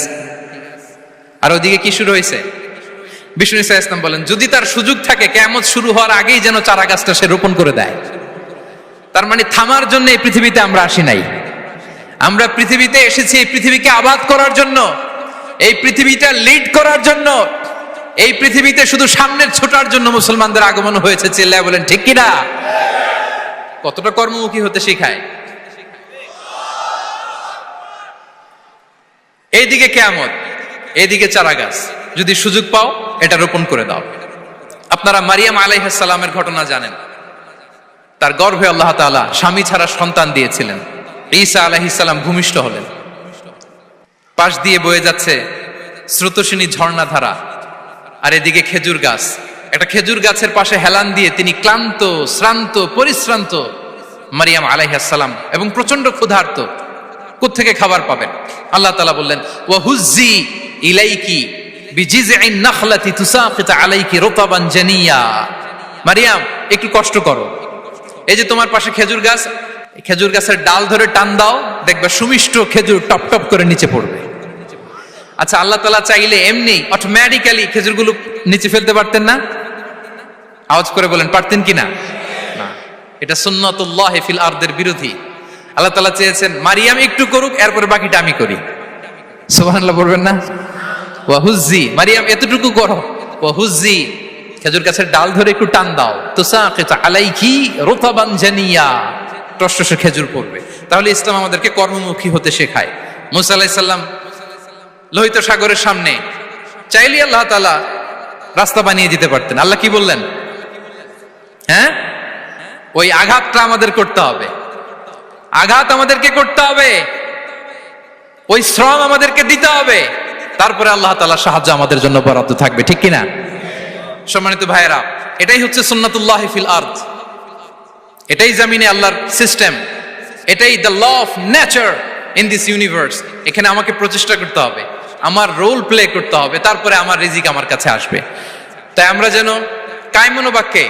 আর ওদিকে কি শুরু হয়েছে? বিষ্ণু সাল্লাল্লাহু আলাইহি ওয়াসাল্লাম বলেন যদি তার সুযোগ থাকে কিয়ামত শুরু হওয়ার আগেই যেন চারা গাছটা সে রোপণ করে দেয়। তার মানে থামার জন্য এই পৃথিবীতে আমরা আসি নাই। আমরা পৃথিবীতে এসেছি এই পৃথিবীকে আবাদ করার জন্য, এই পৃথিবীটা লিড করার জন্য। এই পৃথিবীতে শুধু সামনের ছোটার জন্য মুসলমানদের আগমন হয়েছে। চিল্লায় বলেন ঠিক কিনা? কতটা কর্মমুখী হতে শেখায়। এইদিকে কিয়ামত, এইদিকে চারা গাছ, যদি সুযোগ পাও এটা রোপণ করে দাও। আপনারা মারিয়াম আলাইহিস সালামের ঘটনা জানেন। তার গর্ভে আল্লাহ তাআলা স্বামী ছাড়া সন্তান দিয়েছিলেন। ঈসা আলাইহিস সালাম ভূমিষ্ঠ হলেন। পাশ দিয়ে বয়ে যাচ্ছে স্রোতস্বিনী ঝর্ণাধারা, আর এদিকে খেজুর গাছ। একটা খেজুর গাছের পাশে হেলান দিয়ে তিনি ক্লান্ত, শ্রান্ত, পরিশ্রান্ত মারিয়াম আলাইহিস সালাম, এবং প্রচন্ড ক্ষুধার্ত। কোত্থেকে খাবার পাবেন? আল্লাহ তাআলা বললেন ওয়া হুজ্জি ইলাইকি বিজিযইন নাখলাতি তুসাকিত আলাইকি রুতাবান জানিয়া। মারিয়াম একটু কষ্ট করো, এই যে তোমার পাশে খেজুর গাছ, খেজুর গাছের ডাল ধরে টান দাও, দেখবে সুমিষ্ট খেজুর টপ টপ করে নিচে পড়বে। আচ্ছা, আল্লাহ তাআলা চাইলে এমনি অটোমেটিক্যালি খেজুরগুলো নিচে ফেলতে পারতেন না? আওয়াজ করে বলেন পারতেন কিনা? না, এটা সুন্নাতুল্লাহি ফিল আরদের বিরোধী। আল্লাহ তাআলা চেয়েছেন মারিয়াম একটু করুক, এরপরে বাকিটা আমি করি। সুবহানাল্লাহ বলবেন না? ওয়া হুজ্জি, মারিয়াম এতটুকু করো, ওয়া হুজ্জি, খেজুর গাছের ডাল ধরে একটু টান দাও, তুসাকিত আলাইকি রুতাবান জানিয়া, টসটসে খেজুর পড়বে। তাহলে ইসলাম আমাদেরকে কর্মমুখী হতে শেখায়। মুসা আলাইহিস সালাম লোহিত সাগরের সামনে চাইলে আল্লাহ তাআলা রাস্তা বানিয়ে দিতে পারতেন। আল্লাহ কি বললেন? হ্যাঁ, ওই আঘাতটা আমাদের করতে হবে, আঘাত আমাদেরকে করতে হবে, ওই শ্রম আমাদেরকে দিতে হবে, তারপরে আল্লাহ তাআলার সাহায্য আমাদের জন্য বরাদ্দ থাকবে। ঠিক কিনা? সম্মানিত ভাইয়েরা, এটাই হচ্ছে সুন্নাতুল্লাহি ফিল আরদ। এটাই জমিনে আল্লাহর সিস্টেম, এটাই the law of nature in this universe. এখানে আমাকে প্রচেষ্টা করতে হবে, আমার রোল প্লে করতে হবে, তারপরে আমার রিজিক আমার কাছে আসবে। তাই আমরা যেন কায়মনোবাক্যে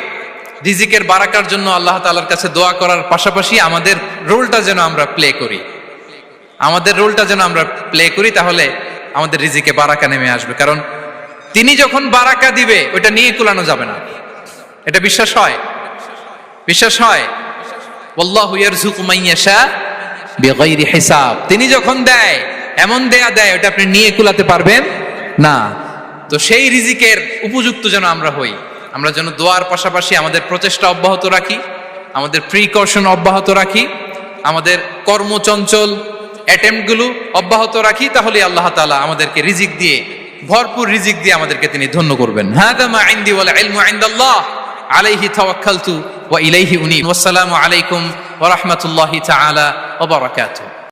রিজিকের বারাকার জন্য আল্লাহ তাআলার কাছে দোয়া করার পাশাপাশি আমাদের রোলটা যেন আমরা প্লে করি, আমাদের রোলটা যেন আমরা প্লে করি, তাহলে আমাদের রিজিকে বারাকা নেমে আসবে। কারণ তিনি যখন বারাকা দিবে ওটা নিয়ে কুলানো যাবে না। এটা বিশ্বাস হয়? বিশ্বাস হয়? ওয়াল্লাহু ইয়ারযুকু মান ইয়াশা বিগাইরি হিসাব। তিনি যখন দেয় এমন দেয় ওটা আপনি নিয়ে কুলাতে পারবেন না। তো সেই রিজিকের উপযুক্ত যেন আমরা হই। আমরা যেন দোয়ার পাশাপাশি আমাদের প্রচেষ্টা অব্যাহত রাখি, আমাদের প্রিকশন অব্যাহত রাখি, আমাদের কর্মচঞ্চল অ্যাটেম্পটগুলো অব্যাহত রাখি, তাহলে আল্লাহ তাআলা আমাদেরকে রিজিক দিয়ে, ভরপুর রিজিক দিয়ে আমাদেরকে তিনি ধন্য করবেন। হাযা মা ইনদি ওয়াল ইলমু ইনদাল্লাহ আলাইহি তাওয়াক্কালতু ওয়া ইলাইহি উনীব। ওয়াসসালামু আলাইকুম ওয়া রাহমাতুল্লাহি তাআলা ওয়া বারাকাতুহু।